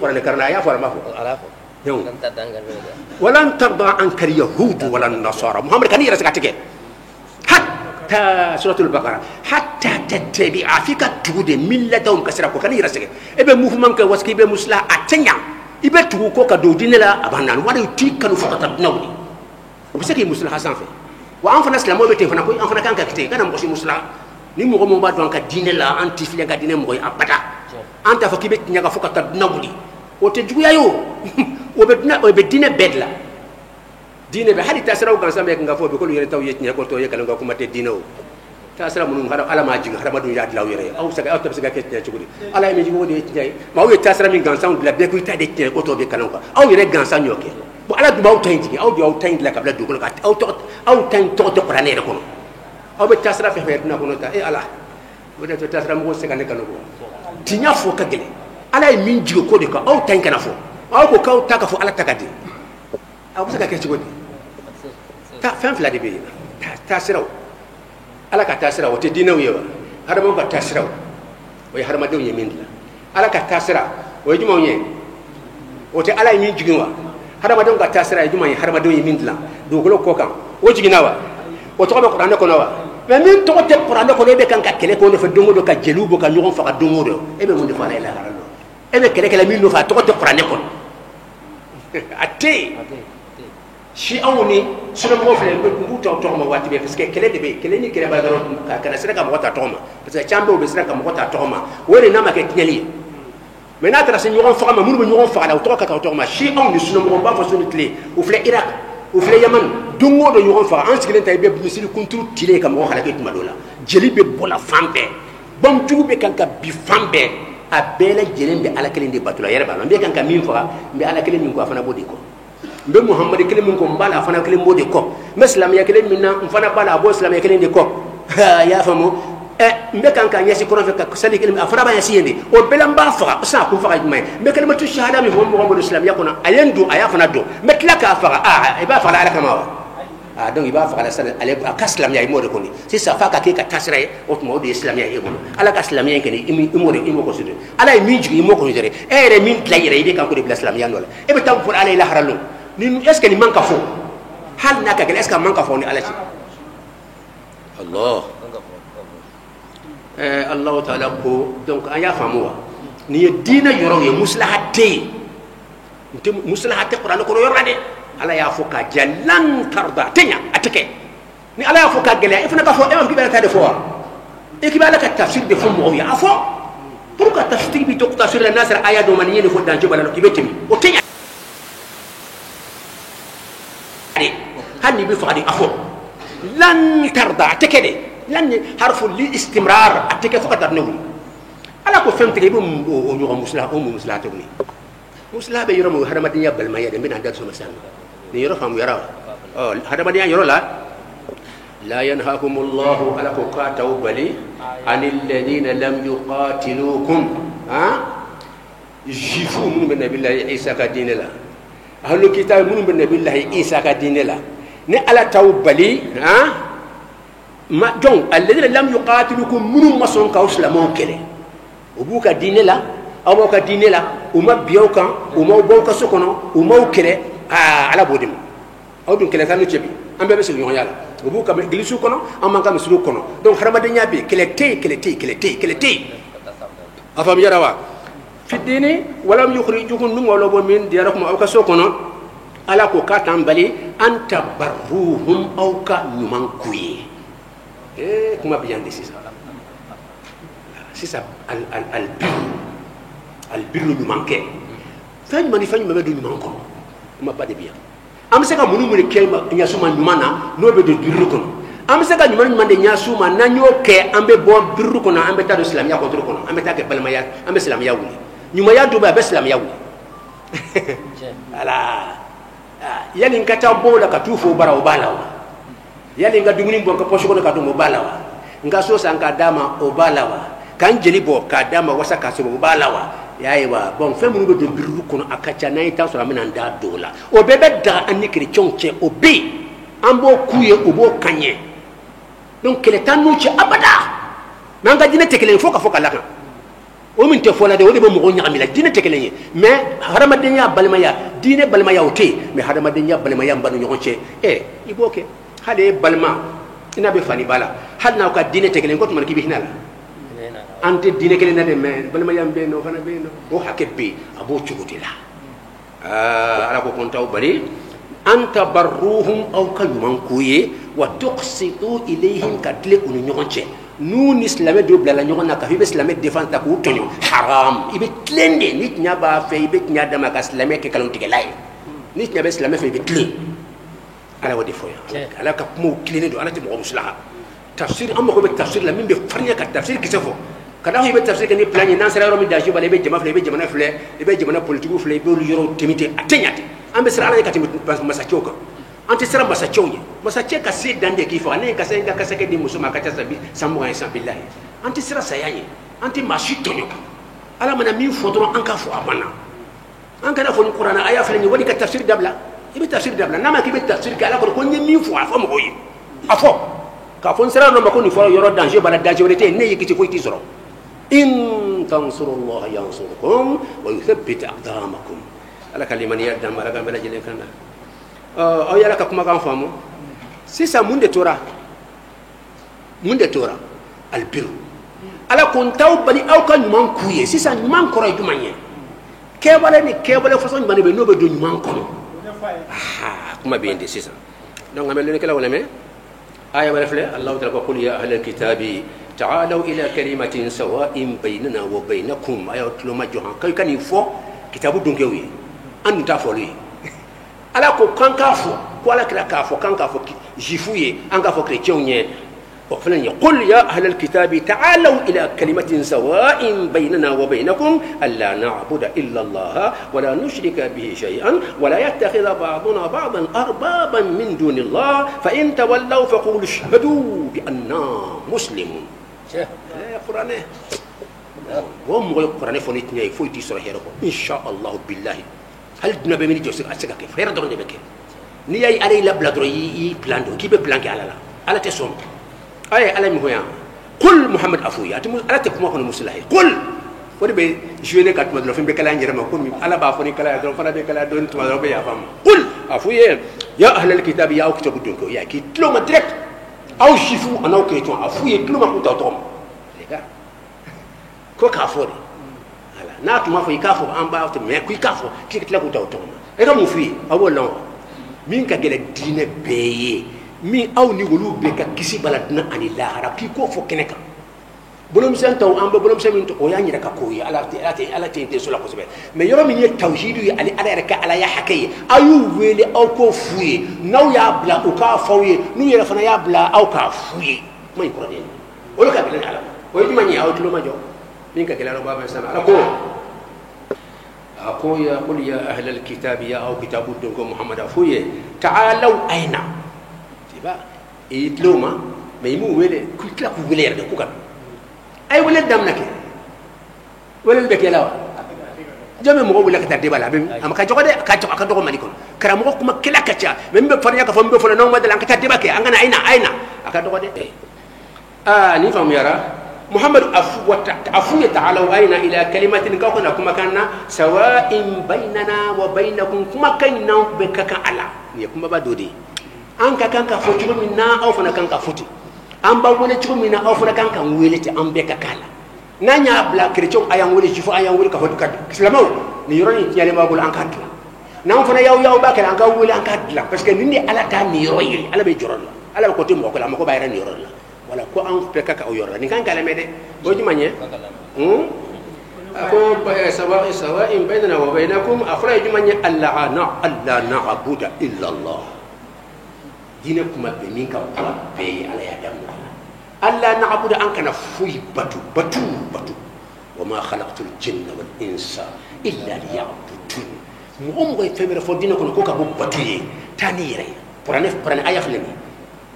qur'an karna ya fola mafo ala fo walan tarda anka yahud wala nasara muhammad kan yira sakatike سورة البقرة حتى تتبع فيك تود ملتهم كسرة كان يرسل إبه مفهوم كواسكي إبه مسلا أتنيا إبه تقول كدودين لا أبانان ولا يتيك كانوا فقط نودي وبسكي مسلا حسن في وأنفنا سلام وبتين فنا كوي أنفنا كان كتير كان مقصي مسلا نيمو قوم بعد وان كدين لا أنتي فيلم كدين موي أبدا أنت فكيبت نيجا فقط نودي وتجوا يو وبدين بدلا dine be hadi tasra ugan sambe nga fo be ko yere taw yetnya ko to yekal nga ko mate dino tasra munum hada ala ma jinga hada madu ya dilaw yere aw saga aw tabsaga ketnya chugudi ala mi jigo de yetnya ma wi tasra min gansan la be ko ita de tnya ko to be kalan ko aw yere gansan nyoke bo ala du baw tayndi aw du aw tayndi la kabla du ko ka aw tan to qur'ane de ko aw be tasra fe fe na ko nota ala bo de tasra mo se kan kan ko tinya fo ka gele ala min jigo ko de ko aw tan kana fo aw ko ka ta ka fo ala takadi aw saga ketnya chugudi ta fɛn fila de bɛ yen taasiraw ala ka taasira o tɛ diinɛw ye wa hadamadenw ka taasiraw o ye hadamadenw ye min dilan ala ka taasira o ye jumɛnw ye o tɛ ala ye min jigin wa hadamadenw ka taasira ye jumɛn ye hadamadenw ye min dilan dugukolo kɔ kan o jiginna wa o tɔgɔ bɛ kuranɛ kɔnɔ wa mɛ min tɔgɔ tɛ kuranɛ kɔnɔ e bɛ kan ka kɛlɛ kɛ o nɔfɛ don o don ka jeliw bɔ ka ɲɔgɔn faga don o don e bɛ mun de fɔ ala ye lahara la e bɛ kɛlɛ kɛlɛ min nɔfɛ a tɔgɔ tɛ kuranɛ kɔnɔ a tɛ yen si awni sunu mo fele ngu taw to ma wati be parce que kele de be kele ni kele ba daro ka kana sira ka mo ta to ma parce que chambe be sira ka mo ta to ma woni na ma ke tinyali mais na tra se nyogon fa ma munu be nyogon fa la to ka to ma si awni sunu mo ba fa sunu tile ou fele iraq ou fele yaman dungo do nyogon fa an siglen tay be misili kuntu tile ka mo xala ke tuma dola jeli be bola fambe bam tugu be kan ka bi fambe a bela jelen be ala kelen de batula yere ba be kan ka min fa be ala kelen min ko afana bodi ko be muhammad kelen min ko mbala fana kelen mode ko muslim ya kelen minna fana bala bo islam ya kelen de ko ya famu mbe kan kan yasi kono fe ka sali kelen afana ba yasi yende o belam ba fa sa ku fa may me kalimatu shahada mi muhammad islam ya kono ayendu aya fana do metla ka fa e ba fa ala kama wa donc iba fa ala sal ale ka islam ya mode ko ni si sa fa ka ke ka tasra o mo de islam ya e ala ka islam ya kene imode imo ko sude ala mi jigi imo ko jere re min tlayre ide kan ko de islam ya nola e be tam pour ala ila haralo ni est ce que ni manka fo hal naka gel est ce que manka fo ni ala ci allah allah taala ko donc aya famuwa ni dina yoro ye muslahate qur'an ko yorade ala ya fo ka jallan tarda tenya atake ni ala ya fo ka gele ifna ka fo e man kibala ta de fo e kibala ka tafsir de fo mo ya fo pourquoi tafsir bi to tafsir la nasr aya do man yene fo dan jobala ko betimi o tenya هني بفقد أخو لن ترضى تكده لن حرف الاستمرار أتك فقط النوم على كل فهم تجيبهم ونيوم مسلا مسلا تبني مسلا بيرمو هذا ما دنيا بالمية ده من عندك سمسان نيرفهم يرى هذا ما دنيا يرى لا ينهاكم الله على قاتوا بلي عن الذين لم يقاتلوكم jifu mun be nabillahi isa ka dine la ahlu kitab mun be nabillahi isa ka dine la ni ala taw bali ma donc alladhina lam yuqatilukum mun mason ka islamu kele ubuka dine la aw ka dine la uma biyaw kan uma bo ka sokono uma kele ala bodim aw dun kele kanu cebi ambe be sulu yala ubuka be glisu kono amman kam sulu kono donc haramadenya be kelete afam yarawa في الدين ولم يخرجوكم من ولو من دياركم أو كسوكنا على كوكاتام بالي أن تبروهم أو كنمانكوي كما بيان دي سيسا البر نمانكي فاني مدو نمانكو كما با دي بيان أم سيكا منو مني كيما نياسوما نمانا نو بدو بيركونا أم سيكا نمان دي نياسوما نانيو كي أمبي بو بيركونا أمبي تادو سلاميا كونتركونا أمبي تاكي بالمايا أمبي سلاميا ولي nyuma ya duba be islam yawu ala yali ngata bola katufu bara obalawa yali nga dumuni bon ka posho ko ka dumo balawa nga so san ka dama obalawa kan jeli bo ka dama wasa ka so obalawa yayiwa bon fe munu be biru kono akacha nay tan so amina nda dola o bebe da anni chrétien che obe ambo kuye obo kanye donc kele tanu che abada nanga dine tekele foka la kan o min te fola de o de mo nyami la dine tekele mais haramadenya balmaya dine balmaya ote mais haramadenya balmaya mbanu nyonche iboke hade balma ina be fani bala hadna ka dine tekele ko man kibi hinala ante dine kele na de mais balmaya be no fana be no o hakebe abo chugutila ala ko kontaw bari anta barruhum aw kayman kuye wa tuqsitu ilayhim kadle unu nyonche nous islamé do blala ñoko naka fi be islamé défense ta ko tonyo haram ibe tlende nit nya ba fe ibe nya dama ka islamé ke kalon tige lay nit nya be islamé fe ibe tle ala wadi foya ala ka mo klene do ala ti mo muslaha tafsir amma ko be tafsir la min be farnya ka tafsir ki safo kada ibe tafsir ke ni plan ni nan sara ro mi daji bale be jama fle be jama fle ibe jama politique fle be lu yoro temité atenyate ambe sara ala ka timi masachoka anti sara masachonya masache ka se dande ki fa ne ka se ka se ke di musuma ka ta sabi samu ga isa billahi anti sara sayanye anti mashitonyo ala mana min fodro an ka fo abana an kana fo qur'ana aya fa ni wadi ka tafsir dabla ibe tafsir dabla nama ki be tafsir ka ala ko ni min fo afo mo yi afo ka fo sara no ma ko ni fo yoro danger bala danger wala te ne yiki ko ti zoro in tansurullaha yansurukum wa yuthabbit aqdamakum ala kalimani yadam ala gamala jele kana o yala ka kuma kan famu sisa munde tora albiru ala kon taw bani aw kan man kuye sisa man koro jumanye kebale façon bani be no be do man kono kuma be inde sisa donc amel ne kala wala me aya wala fle allah ta'ala qul ya ahlal kitabi ta'alu ila kalimatin sawa'in baynana wa baynakum ayatu ma johan kay kan ifo kitabu dunkewi an ta foli ala ko kanka fo ko ala kila ka fo kanka fo jifuye an ka fo chrétien nye o felen qul ya ahlal kitabi ta'alu ila kalimatin sawa'in baynana wa baynakum alla na'budu illa allah wa la nushrika bihi shay'an wa la yattakhidha ba'duna ba'dan arbaban min dunillah fa in tawallaw faqulu ashhadu bi anna muslimun qur'ane wa mo qur'ane fo nit nyay fo ti sura hero ko insha allah billahi hal dina be mini josir asaka ke fere do beke ni ay alay la bladro yi plan do ki be plan ke ala te som ay ala mi hoya qul muhammad afuya atimu ala te kuma kono muslahi qul wodi be jene kat madlo fimbe kala njere ma ko mi ala ba foni kala do fana be kala do ntuma do be ya fam qul afuya ya ahlal kitab ya uktabu dunko ya ki tlo ma direct aw shifu anaw ke to afuya tlo ma ko to tom lega ko ka fori na tuma fo ikafo amba to me ku ikafo kikitla ku taw toma e ka mu fi awolon min ka gele dine beye mi aw ni wolu be ka kisi baladna ani lahara ki ko fo keneka bolom sen taw amba bolom sen min to o ya nyira ka ko ya ala te sula ko sebe me yoro min ye tawhidu ya ali ala reka ala ya hakay ayu wele aw ko fuye naw ya bla o ka fawye nu yera fana ya bla aw ka fuye may ko den o lo ka bilan ala o yidi mani aw tulo ma jo min ka gele ro baba sama ala ko أقول يا قل يا أهل الكتاب يا أو كتاب دونكم محمد أفويه تعالوا أين تبا إدلوما ما يمو ولا كل كلا كوغلير ده كوكان أي ولا دمنك ولا البكي لا jame mo wala ka debala be am ka jogode ka do mali kono kara mo kuma kila kacha membe fanya ka fambe fona no madala ka debake angana aina aka dogode ni fam yara محمد عفو تعالى وأين إلى كلمة كوكنا كما كان سواء بيننا وبينكم كما كنا بكك على يكما بدودي أنك كان كفوتي منا أو فنا كان كفوتي أم بقول تقول منا أو فنا كان كويلتي أم بكك على نانيا بلا كريتشون أيام ولي شوفوا أيام ولي كفوتي كد سلامو نيروني يالي ما بقول أنك هتلا نام فنا ياو باكر أنك ولي أنك هتلا بس كنني على تاني يروي على بيجرلا على بكتير موكل أما كو بايران يرولا wala ko an peka ka o yorla ni kan kala mede bo jumanye ako sawa in bainana wa bainakum afra jumanye alla na'budu illa allah dina kuma be min ka ko be ala ya damu alla na'budu an kana fuyi batu wa ma khalaqtul jinna wal insa illa liya'budun mo ngoy femere fo dina ko ka bo batu ye tani yere porane aya flemi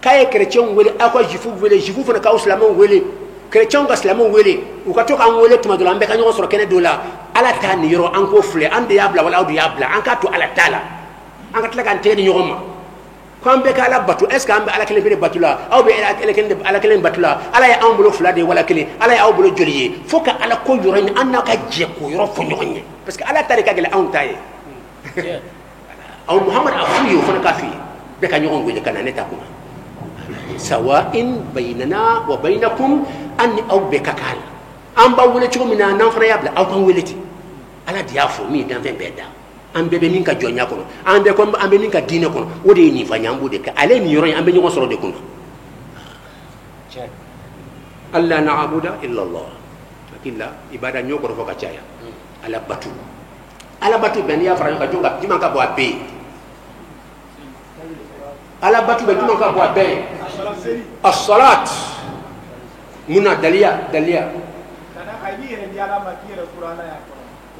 kaye chrétien wele akwa jifu fana ka islamon wele chrétien ga islamon wele u ka to kan wele tuma dola ambe ka nyo soro kene dola ala ta ni yoro an ko fle ande yabla wala adu yabla an ka to ala tala an ka tlaga ante ni nyoma ko ambe ka ala batu est ce que ambe ala kele be batula aw be ala kele batula ala ya ambulo fulade wala kele ala ya ambulo joliye foka ala ko yoro ni an ka je ko yoro fo nyonye parce que ala tarika gele an taye aw muhammad afuyo fana kafi be ka nyon wele kana neta kuma سواء بيننا وبينكم أني أو بككال أم باولة شو منا نفر يابلا أو كان ولتي على ديافو مي دام فين بيدا أم ببنين كجونيا كونو أم بكم أم بنين كدينه كونو ودي نيفانيا بودك على نيورين أم بنيو مسرو دكونو الله نعبد إلا الله لكن لا إبادة نيو كرو فكاشيا على باتو بنيا فرانيو كجونغا جيمان كبوا بي على باتو بجيمان كبوا بي الصلاة منا دليا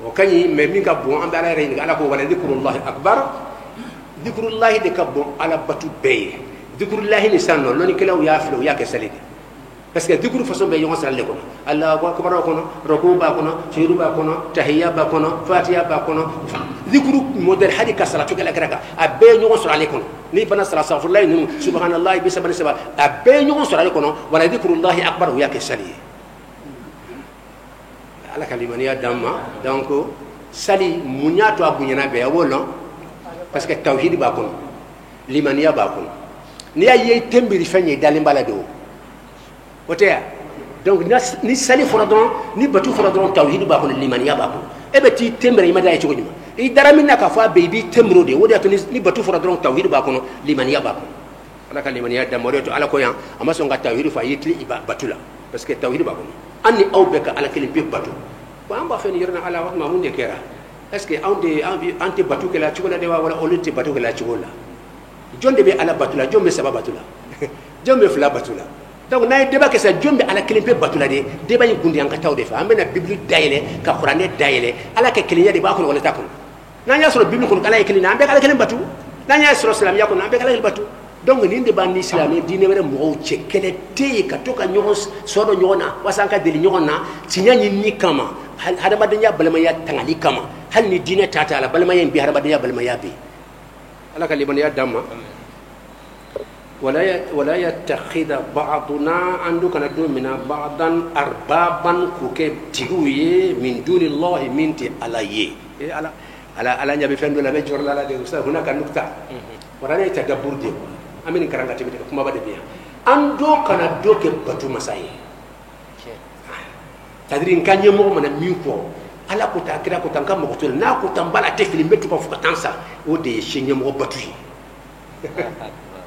وكاني ممن كبو أم على رين على بو ولا ذكر الله أكبر ذكر الله دكبو على بتو بي ذكر الله لسان لو نكلا ويا فلو يا كسليد بس ذكر فصل بي يوم سال لكم الله أكبر كنا ركوع كنا سجود كنا تحية كنا فاتحة كنا ذكر موديل هذه كسرة شو كلا كركا أبي يوم سال لكم ni bana sala safurlah ni subhanallah bi sabana saba abe nyon sura kono wala dhikrullah akbar wa yakasali ala kalimaniya damma donc sali munyato abunyana be awolo parce que tawhid ba kono limaniya ba kono ni ayi tembiri fanye dali balado otea donc ni sali foradon ni batu foradon tawhid ba kono limaniya ba kono ebe ti tembere imada ay chogima i daramina ka fa baby temro de wodi atoni ni batu fora dron tawhid ba kono limaniya ba kono ala ka limaniya da moro to ala ko yan ama so nga tawhid fa yitli iba batula parce que tawhid ba kono anni aw beka ala kelim be batu ko amba fen yirna ala wat ma hunde kera est ce que ante batu kala chugola de wala olite batu kala chugola jonde be ala batula jombe sababa batula jombe fla batula donc nay deba ke sa jombe ala kelim be batula de deba yi gundi an ka tawde fa amena bibli dayele ka qur'ane dayele ala ke kelinya de ba kono wala takon nanya soro bibli kono kala kelina ambe kala kelim batu nanya soro islam yakon ambe kala batu donc ni de ban islam dine wala mo che kele te ka to ka nyos sodo nyona wasanka deli nyona sinya ni kama hada badanya balma ya tangali kama hal ni dine tata ala balma yen bi hada badanya balma ya bi ala kaliban ya damma ولا يتخذ بعضنا عندك ندون من بعضا أربابا كوكب تيوي من دون الله من تي على نبي فندو لا بيجور لا دي هناك نقطة ورانا يتدبر دي أمين كرانغا تبي كما بده بيا عندو كنا دوك بتو مساي تدري إن كان يوم من ميوكو ala ko ta kira ko tan kam ko tul na ko tambala te film betu ko fuka tansa o de shenye mo batu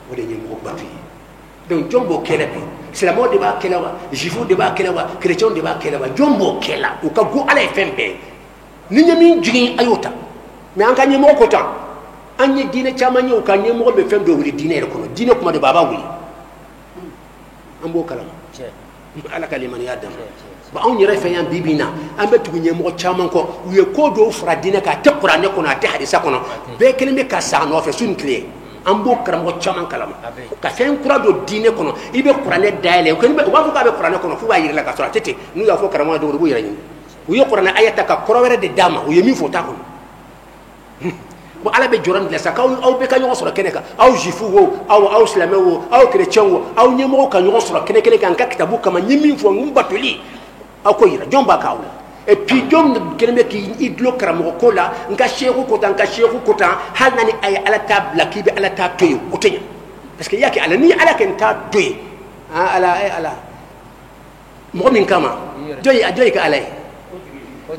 wode nyimo batu donc jombo kela bi islamo de ba kela wa jifu de ba kela wa chrétien de ba kela wa jombo kela o ka go ala fembe ni nyami jigi ayota mais an ka nyimo ko tan an ni dine chama nyi o ka nyimo be fembe wuri dine ko no dine kuma de baba wuri an bo kala ala kalimani adam ba on yere fayan bibina an be tugu nyimo chama ko wiye ko do fra dine ka te qur'an ko na te hadisa ko no be kelime ka sa no fe sun clé ambo karamo chaman kalama ka fen kura do dine kono ibe qur'ane daile ko be wa ko ka be qur'ane kono fu ba yire la ka sura tete nu ya fo karamo do rubu yire ni o ye qur'ana ayata ka korowere de dama o ye min fota ko mo ala be joran de sa ka aw be ka ñogo soro kene ka aw jifu wo aw islamé wo aw chrétien wo aw ñemo ka ñogo soro kene kan ka kitabu kama ñimi fo ngum batuli aw ko yira jomba ka wala et puis jom kene ki idlo karamo ko la nka cheikhu kota hal nani ay ala tabla ki be ala ta toyo o tenya parce que yaki ala ni ala ken ta toy ala mo min kama doy ka alay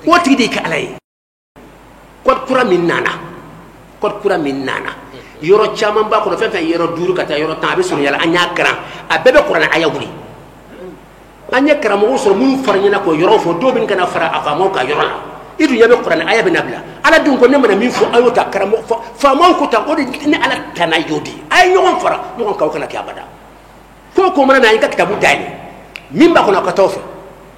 o tigi ka alay ko kura min nana yoro chaman ba ko fe yoro duru kata yoro tan be sunu yala anya kran a bebe qur'an aya wuli anya karamo so mun farnyana ko yoro fo do bin kana fara afamo ka yoro la idu yabe qur'an aya be nabla ala dun ko nemana min fo ayo ta karamo fa ma ko ta o ni ala tanayodi ay nyon fara nyon ka kana ki abada ko mana na yinka kitabu dali min ba ko na ka tawfa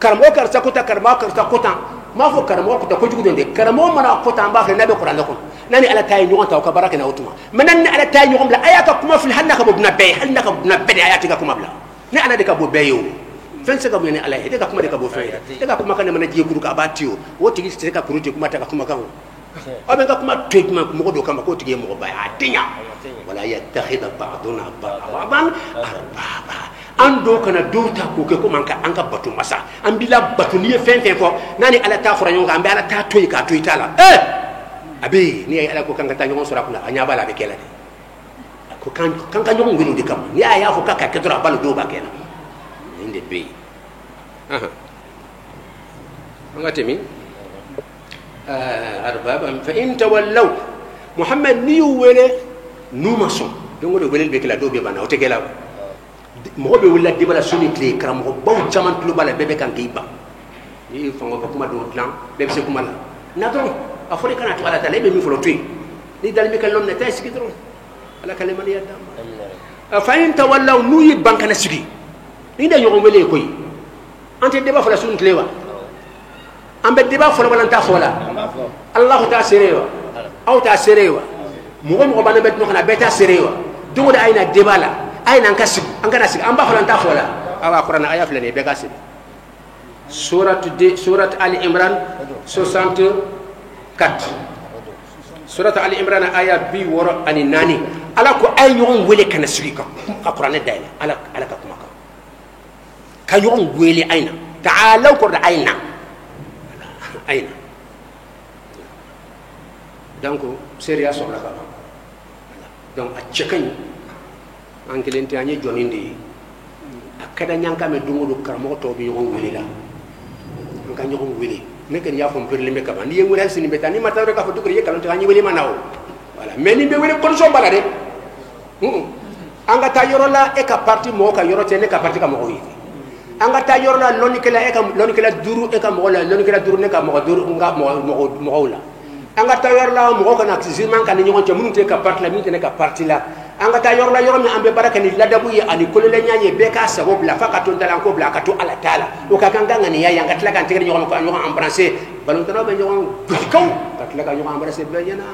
karamo karta kota ma fo karamo ko ta ko jugu de karamo mana ko ta ba fa nabe qur'an ko nani ala tay nyon ta ko baraka na utuma manan ala tay nyon la ayata kuma fil hanaka bubna bay halnaka bubna bay ayatika kuma bla ni ana de ka bo bayo fen se ka bu ne ala ite ka kuma de ka bo fe ite ka kuma kana mana je kuru ka batio wo tigi se ka kuru je kuma ta ka kuma kan o be ka kuma treatment mo do kama ko tigi mo ba atinya wala yattakhidha ba'duna ba'dan arbaba ando kana do ta ko ke ko man ka an ka batu masa an bila batu ni fen fo nani ala ta fura nyon ka an be ala ta toy ka toy tala abi ni ay ala ko kan ka ta nyon sura kula anya bala be kela de ko kan nyon ngulu de kam ni aya fo ka ka kedra bal do ba kela inde be ngatemi arbaba fa in tawallaw muhammad ni wele numa so dongo do wele be kela do be bana o te kela mo be wala de bala suni kle kram ko baw chaman tulu bala bebe kan giba ni fango ko kuma do plan bebe se kuma na do afori kana to ala tale be mi folo tuy ni dal mi kalon na tay sikidro ala kalima ni yadam fa in tawallaw nuyi bankana sigi ni da yogo wele koy ante deba fala sun klewa ambe deba fala wala ta fola allah ta serewa aw ta serewa mo bana bet no kana beta serewa dungo da ayna debala ayna an kasig an kana sig amba fala ta fola awa qur'an aya fala ne be gasib surat ali imran 64 surat ali imran aya bi woro ani nani ala ko ay yogon wele kana sirika qur'an dayla ala ka kuma ka yogon wele ayna ta'alu qur'an ayna donc serious on la donc a chekany ankelente anye jonindi akada nyanka me dungudu karamo to bi yogon wele la nka yogon wele neken ya fom perle me kaba ni yewul sini betani mata re ka fa dugri yekalon ta nyi wele manaw voilà mais ni be wele condition bala de anga ta yorola e ka parti mo ka yorote ne ka parti ka mo yi anga ta yorla lonikela duru e ka mo la lonikela duru ne ka mo duru nga mo la anga ta yorla mo ko na xizman kan ni ngon te mun te ka parti la min te ne ka parti la anga ta yorla yoro mi ambe baraka ni ladabu ya ani kolele nyanye be ka sabo bla fa ka to ndala ko bla ka to ala taala o ka kan ngani ya yanga tla kan tigre nyon ko nyon embrasser balon tano be nyon kaw ka tla ka nyon embrasser be yana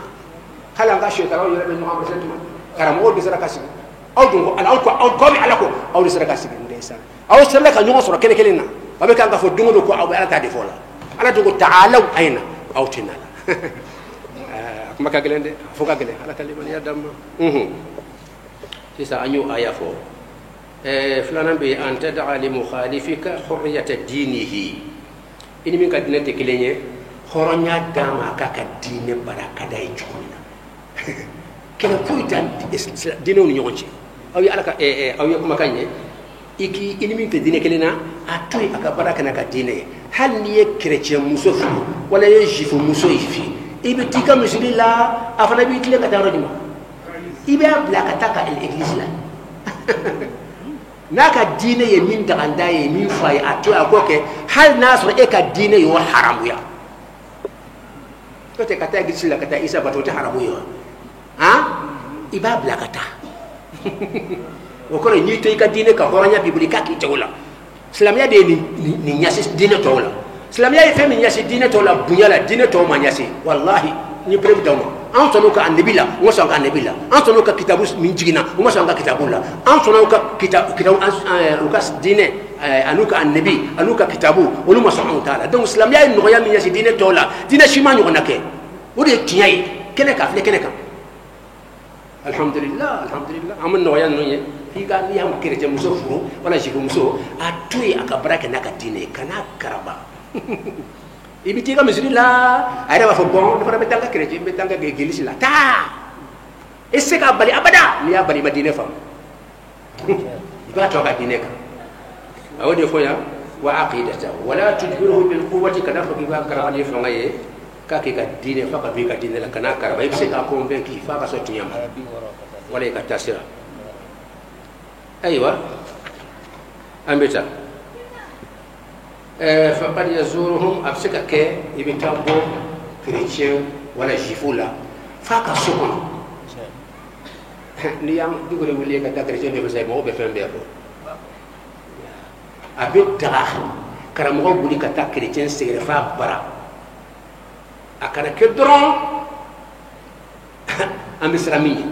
khala nga shetara yoro be nyon embrasser tuma karamo be sara kasi aw dun ko ala ko bi ala ko aw sara kasi ndesa aw sala ka nyon soro kele na babe kan ka fo dungo ko aw ala ta defola ala dungo ta'alu aina aw tinala kuma ka gelende fo ka gele ala kalima ya damma sisa anyu aya fo fulana be anta da'a li mukhalifika hurriyata dinihi ini min ka dinete kilenye horonya dama ka ka dine baraka dai jona kena puitan dino ni nyonchi aw ya ala ka aw ya kuma kanye iki ini min ka dine kelena atoy aka baraka na ka dine hal ni ye chrétien muso fi wala ye juif muso fi ibe tika musulila afana bi tile ka tarojuma ibe abla ka taka l'église la naka dine ye min da anda ye min fay atoy akoke hal nasr e ka dine yo haramu ya to te kata gisila kata isa bato te haramu yo iba abla kata okore ni to ka dine ka horanya biblika ki tola islamia de ni nyasi dine tola islamia ye femi nyasi dine tola bunyala dine to ma nyasi wallahi ni prevu dawo an sɔnna ka annabi la o ma sɔn ka annabi la an sɔnna ka kitabu min jiginna o ma sɔn ka kitabu la an sɔnna ka kitabu u ka diinɛ anu ka annabi anu ka kitabu olu ma sɔn anw ta la donc silamɛya ye nɔgɔya min ɲɛsin diinɛ tɔw la diinɛ si ma ɲɔgɔnna kɛ o de ye tiɲɛ ye kɛnɛ kan filɛ kɛnɛ kan alhamdulillah alhamdulillah an bɛ nɔgɔya ninnu ye f'i ka n'i y'an kerecɛn muso furu wala zifu muso a to yen a ka baara kɛ n'a ka diinɛ ye kana karaba i bɛ t'i ka misiri la a yɛrɛ b'a fɔ bɔn ne fana bɛ taa n ka kerecɛn n bɛ taa n ka gelisi la taa i tɛ se k'a bali abada n'i y'a bali i ma diinɛ faamu i b'a to a ka diinɛ kan a y'o de fɔ yan wa aqidata wala tujbiruhu bil quwwati kana fɔ k'i b'a karaba ni fanga ye k'a k'i ka diinɛ f'a ka b'i ka diinɛ la kana karaba i bɛ se k'a convaincre f'a ka sɔn tiɲɛ ma wala i ka taa sira ayiwa an bɛ taa faqad yazuruhum a bɛ se ka kɛ i bɛ taa bɔ kerecɛn wala zifu la f'a ka so kɔnɔ n'i y'an dugu de wuli ka taa kerecɛn bɛɛ fɛ sa mɔgɔw bɛ fɛn bɛɛ fɔ a bɛ daga karamɔgɔ wuli ka taa kerecɛn sɛgɛrɛ f'a bara a kana kɛ dɔrɔn an bɛ siran min ye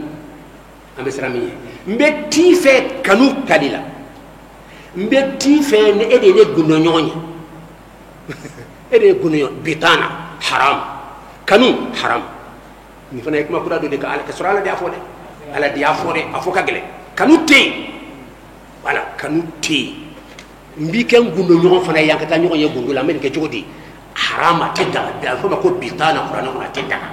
an bɛ siran min ye n bɛ t'i fɛ kanu tali la n bɛ t'i fɛ ni e de ye ne gundoɲɔgɔn ye e de ye gundoɲɔgɔn bitana haram kanu haram nin fana ye kuma kura dɔ de ka sɔrɔ ala de y'a fɔ dɛ ala de y'a fɔ dɛ a fɔ ka gɛlɛn kanu tɛ yen wala kanu tɛ yen n b'i kɛ n gundoɲɔgɔn fana ye an ka taa ɲɔgɔn ye gundo la an bɛ nin kɛ cogo di haram a tɛ daga a fɔ ma ko bitana kuranɛ kɔnɔ a tɛ daga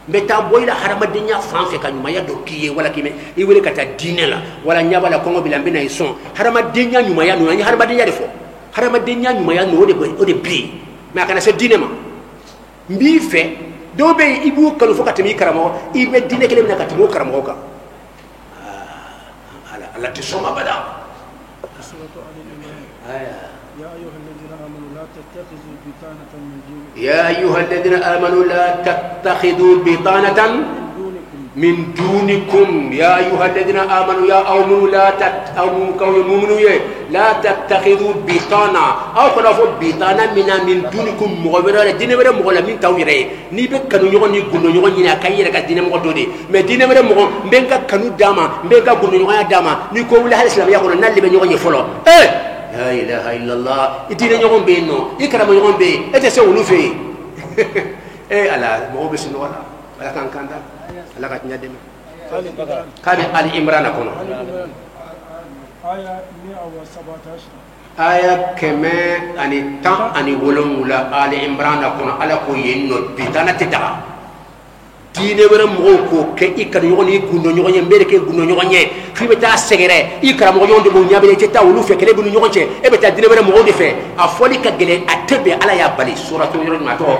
n bɛ taa bɔ i la hadamadenya fan fɛ ka ɲumanya dɔ k'i ye wala k'i mɛn i wele ka taa diinɛ la wala ɲɛ b'a la kɔngɔ b'i la n bɛ na i sɔn hadamadenya ɲumanya ninnu an ye hadamadenya de fɔ hadamadenya ɲumanya ninnu o de bɛ yen mɛ a kana se diinɛ ma n b'i fɛ dɔw bɛ yen i b'u kanu fo ka tɛmɛ i karamɔgɔ i bɛ diinɛ kelen minɛ ka tɛmɛ o karamɔgɔ kan ala tɛ sɔn abada. يا أيها الذين آمنوا لا تتخذوا بطانة من دونكم يا أيها الذين آمنوا يا أؤمنوا لا تتخذوا بطانة أو خلافوا بطانة من دونكم مغبرة دين مرة مغلا من تاويره نيبك كانوا يغني يقولوا يغني نكاية كدين مغدودي ما دين مرة مغ بينك كانوا داما بينك يقولوا يغني داما نيكون لها الإسلام يقولون نالي بنيغني فلو لا إله إلا الله إدينا يغن بينه يكرم يغن بي أتسولوا فيه على مغوب سنورا على كان دا على كان يدم كان علي إمران أكون آية 117 آية كما أني تان أني ولون ولا علي إمران أكون على كوين نود بيتنا تدا diine wɛrɛ mɔgɔw k'o kɛ i kanuɲɔgɔn ni gundoɲɔgɔn ye n bɛ de kɛ gundoɲɔgɔn ye f'i bɛ taa sɛgɛrɛ i karamɔgɔɲɔgɔn de b'o ɲabɛlɛ i tɛ taa olu fɛ kɛlɛ b'u ni ɲɔgɔn cɛ e bɛ taa diine wɛrɛ mɔgɔw de fɛ a fɔli ka gɛlɛn a tɛ bɛn ala y'a bali suratu yɔrɔ jumɛn a tɔgɔ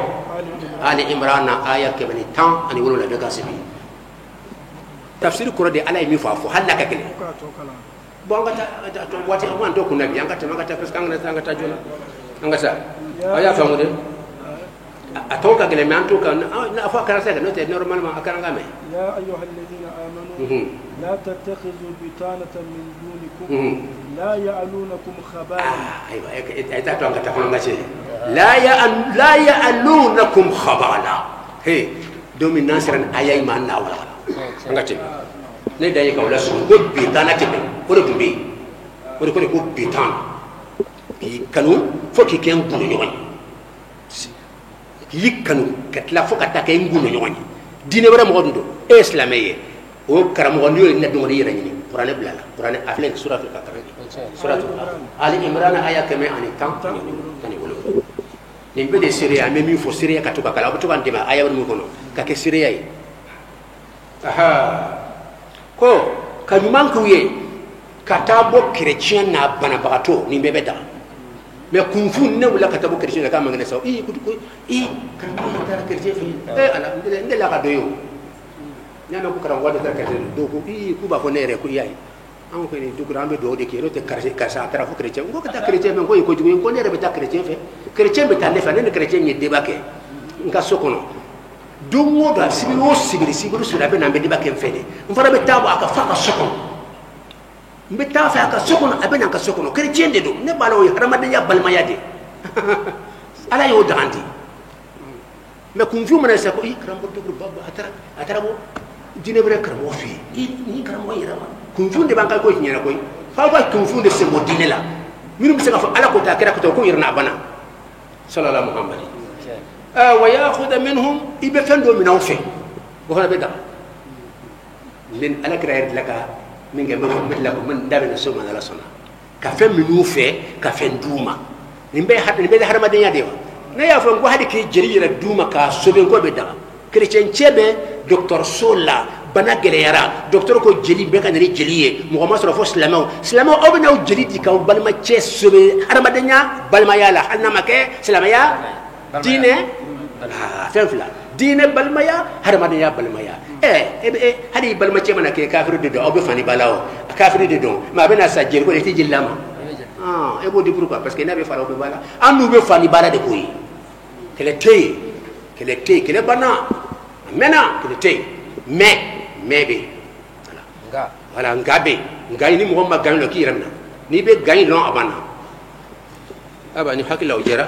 ali imran aya 117 bɛ ka sɛbɛn tafsir kɔrɔ de ala ye min fɔ a fɔ hali n'a ka gɛlɛn bon an ka taa waati an k'an to kunna bi an ka tɛmɛ an ka taa parce que an ka taa joona an ka sa a y'a faamu de a tɔw ka gɛlɛn mɛ an t'o kan a fɔ a kɛra sa n'o tɛ normalement a kɛra an ka mɛn يا أيها الذين آمنوا لا تتخذوا بطانة من دونكم لا يعلونكم خبالا أيوة إذا تون كتقول نشيء لا يعلونكم خبالا هي دومي ناصرن أيام ما ناولا أنغتي نيدا يكولا سو كو بطانة تبي كو دبي كو بطان كانوا فوكي كان كونو نيوان يكانوا كتلا فوكا تاكاين كونو نيوان diine wɛrɛ mɔgɔ dun don e ye silamɛ ye o karamɔgɔ n'i y'o ɲini don o de yɛrɛ ɲini kuranɛ bila la kuranɛ a filɛ suratu suratu ali imran aya 110 ani 7 nin bɛɛ de seereya an bɛ min fɔ seereya ka to ka kala a bɛ to ka n dɛmɛ aya wɛrɛ min kɔnɔ ka kɛ seereya ye aha ko ka ɲuman k'u ye ka taa bɔ kerecɛn n'a banabagatɔ nin bɛɛ bɛ daga mais kunfu ne wula ka taa bɔ kerecɛn na k'a man kɛnɛ sa karamɔgɔ taara kerecɛn fɛ ala n delila ka dɔ ye o n y'a mɛn ko karamɔgɔ dɔ taara kerecɛn dɔw ko k'u b'a fɔ ne yɛrɛ ko i y'a ye anw kɔni dukura an bɛ dugawu de kɛ n'o tɛ karisa a taara fo kerecɛn n ko ka taa kerecɛn fɛ n ko ye kojugu ye n ko ne yɛrɛ bɛ taa kerecɛn fɛ kerecɛn bɛ taa ne fɛ ne ni kerecɛn ye débat kɛ n ka so kɔnɔ don o don sibiri o sibiri a bɛ na an bɛ débat kɛ n fɛ de n fana bɛ taa bɔ a ka fɔ a ka so kɔnɔ n bɛ taa fɛ a ka so kɔnɔ a bɛ na n ka so kɔnɔ kerecɛn de don ne b'a la o ye hadamadenya balimaya de ala y'o dagandi mais kun fu mana sa ko karambo dogro baba atara bo dine bre karambo fi ni karambo yira ma kun fu de banka ko nyana koy fa ba kun fu de se mo dine la minum se ka fa ala ko ta kira ko yirna bana sallallahu muhammad wa ya'khudha minhum ibfando min awfi ko hana beda len ala kira laka min ga mo la ko man dabe so man ala sona ka fe minu fe ka fe nduma nimbe harama de yadewa na ya fon ko hadi ke jerira duma ka sobe ko be daga chrétien chebe docteur sola bana gelera docteur ko jeli be kan ri jeliye mo ma soro fo slamo o be na jeli di ka balma che sobe harama de nya balma yala halna make slama ya dine fenfla dine balma ya harama de ya balma ya hadi balma che mana ke kafiru de do o be fani balawo kafiru de do ma be na sa jeli ko de ti jillama et vous dites pourquoi? Parce qu'il n'avait pas de bala. En nous, il faut faire de couilles. Qu'elle est banane. Maintenant, qu'elle est mais, voilà, ngabé. Ngaï ni mouma gagne le qui ramena. Ni be gagne l'an abana. Ah bah, ni hakil la ujera.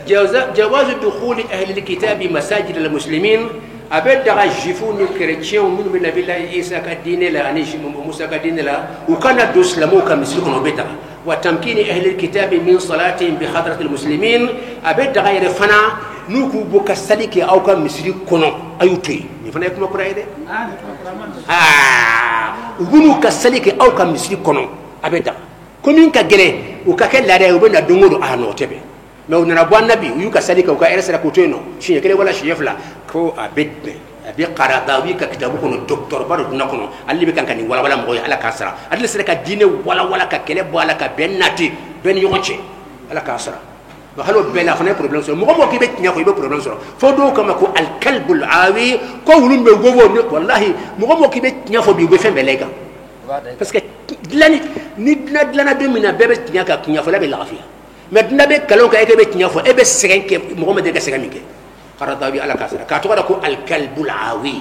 جواز دخول أهل الكتاب مساجد المسلمين أبدا جيفون كريتشيون من نبي الله عيسى كدين لا أنيش موسى كدين لا وكان دوسلمو كمسلمون بيتا وتمكين أهل الكتاب من صلاتهم بحضرة المسلمين أبدا غير فنا نوكو بوكا سالك أو كمسلم كونو أيوتي نفنا يكما كرايدة ونو كسالك أو كمسلم كونو أبدا كمين كجري وكاكل لا يبين دمور أهنو تبي mais on a bon nabi yu ka salika ka eresera ko teno shi kele wala shi yefla ko abedbe abi qaradawi ka kitabu kono docteur baro duna kono alli be kan kan wala wala mo ala kasara adle sere ka dine wala ka kele bo ala ka bennati ben yoche ala kasara ba halo bela fana problème so mo mo ki be nya ko be problème so fo do kama ko al kalbul awi ko wulum be gogo ni wallahi mo ki be nya fo bi be fembe lega parce que lani ni dlana be mina bebe nya ka nya fo la be lafiya maintenant be kalon ka eke be tinya fo e be segen ke mohammed ga segen mike qaradawi ala kasara ka to ko al kalbul awi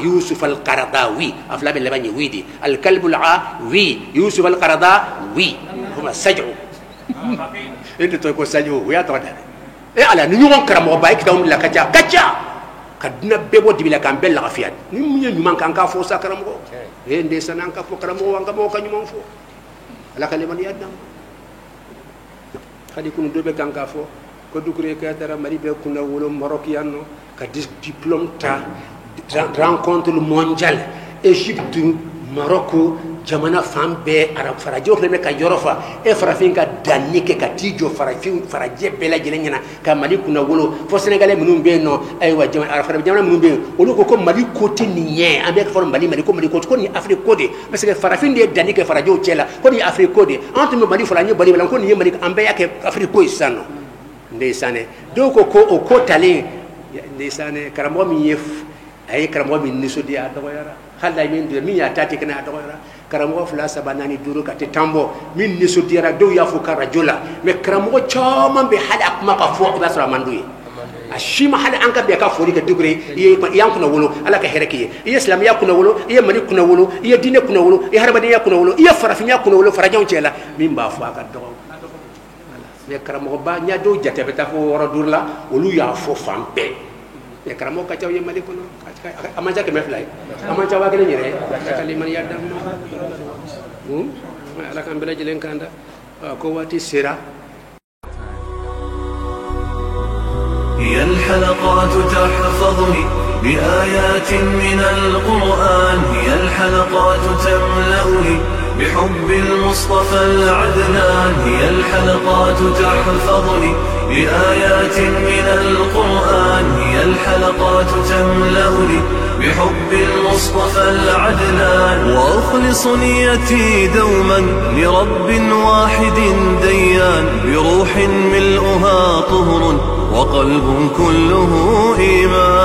yusuf al qaradawi afla be labani widi al kalbul awi yusuf al qaradawi huma saj'u ente to ko saj'u ya to da e ala ni ngon karamo ba ikta la kacha kadna be bo dibila kan bel afiyat ni munye nyuman kan ka fo sa karamo e nde sanan ka fo karamo wanga mo ka nyumon fo ala kaliman yadam hadi kunu dobe kanka fo ko dugre ka dara mari be kuna wolo marokiano ka diplôme ta rencontre mondial Égypte Morocco jamana fambe arab farajo reme ka yorofa e farafin ka danike ka tijo farafin faraje bela jelenya ka mali kuna wolo fo sénégalais munum be no ay wa jamana munum be wolo ko mali côté nié ambe ka for mali ko ni afrique côté parce que farafin de danike farajo chela ko ni afrique côté entre mali fulani bali bala ko ni mali ambe yake afrique ko isano ndesane do ko o ko tale ndesane karamo mi yef ay karamo mi nisodi adoyara halla min de mi ya tati kana adoyara karamo fula sabanani duro ka te tambo min nisodira do ya fu karajola me karamo chama be hala kuma ka fo basra manduye ashima hala anka be ka fori ka dugre yan kuna wolo ala ka hereke ye islam ya kuna wolo ye mali kuna wolo ye dine kuna wolo ye harbani ya kuna wolo ye farafinya kuna wolo farajon chela min ba fu aka do me karamo ba nya do jate be ta fo wora durla wolu ya fo fambe me karamo ka taw ye mali kuna amanja ke me flay amanja wa ke ni re kaliman yadam ala kan bela jilen kanda ko wati sira. هي الحلقات تحفظني بآيات من القرآن هي الحلقات تملأني بحب المصطفى العدنان هي الحلقات تحفظني بآيات من القرآن هي الحلقات تملأني بحب المصطفى العدنان وأخلص نيتي دوما لرب واحد ديان بروح ملؤها طهر وقلب كله إيمان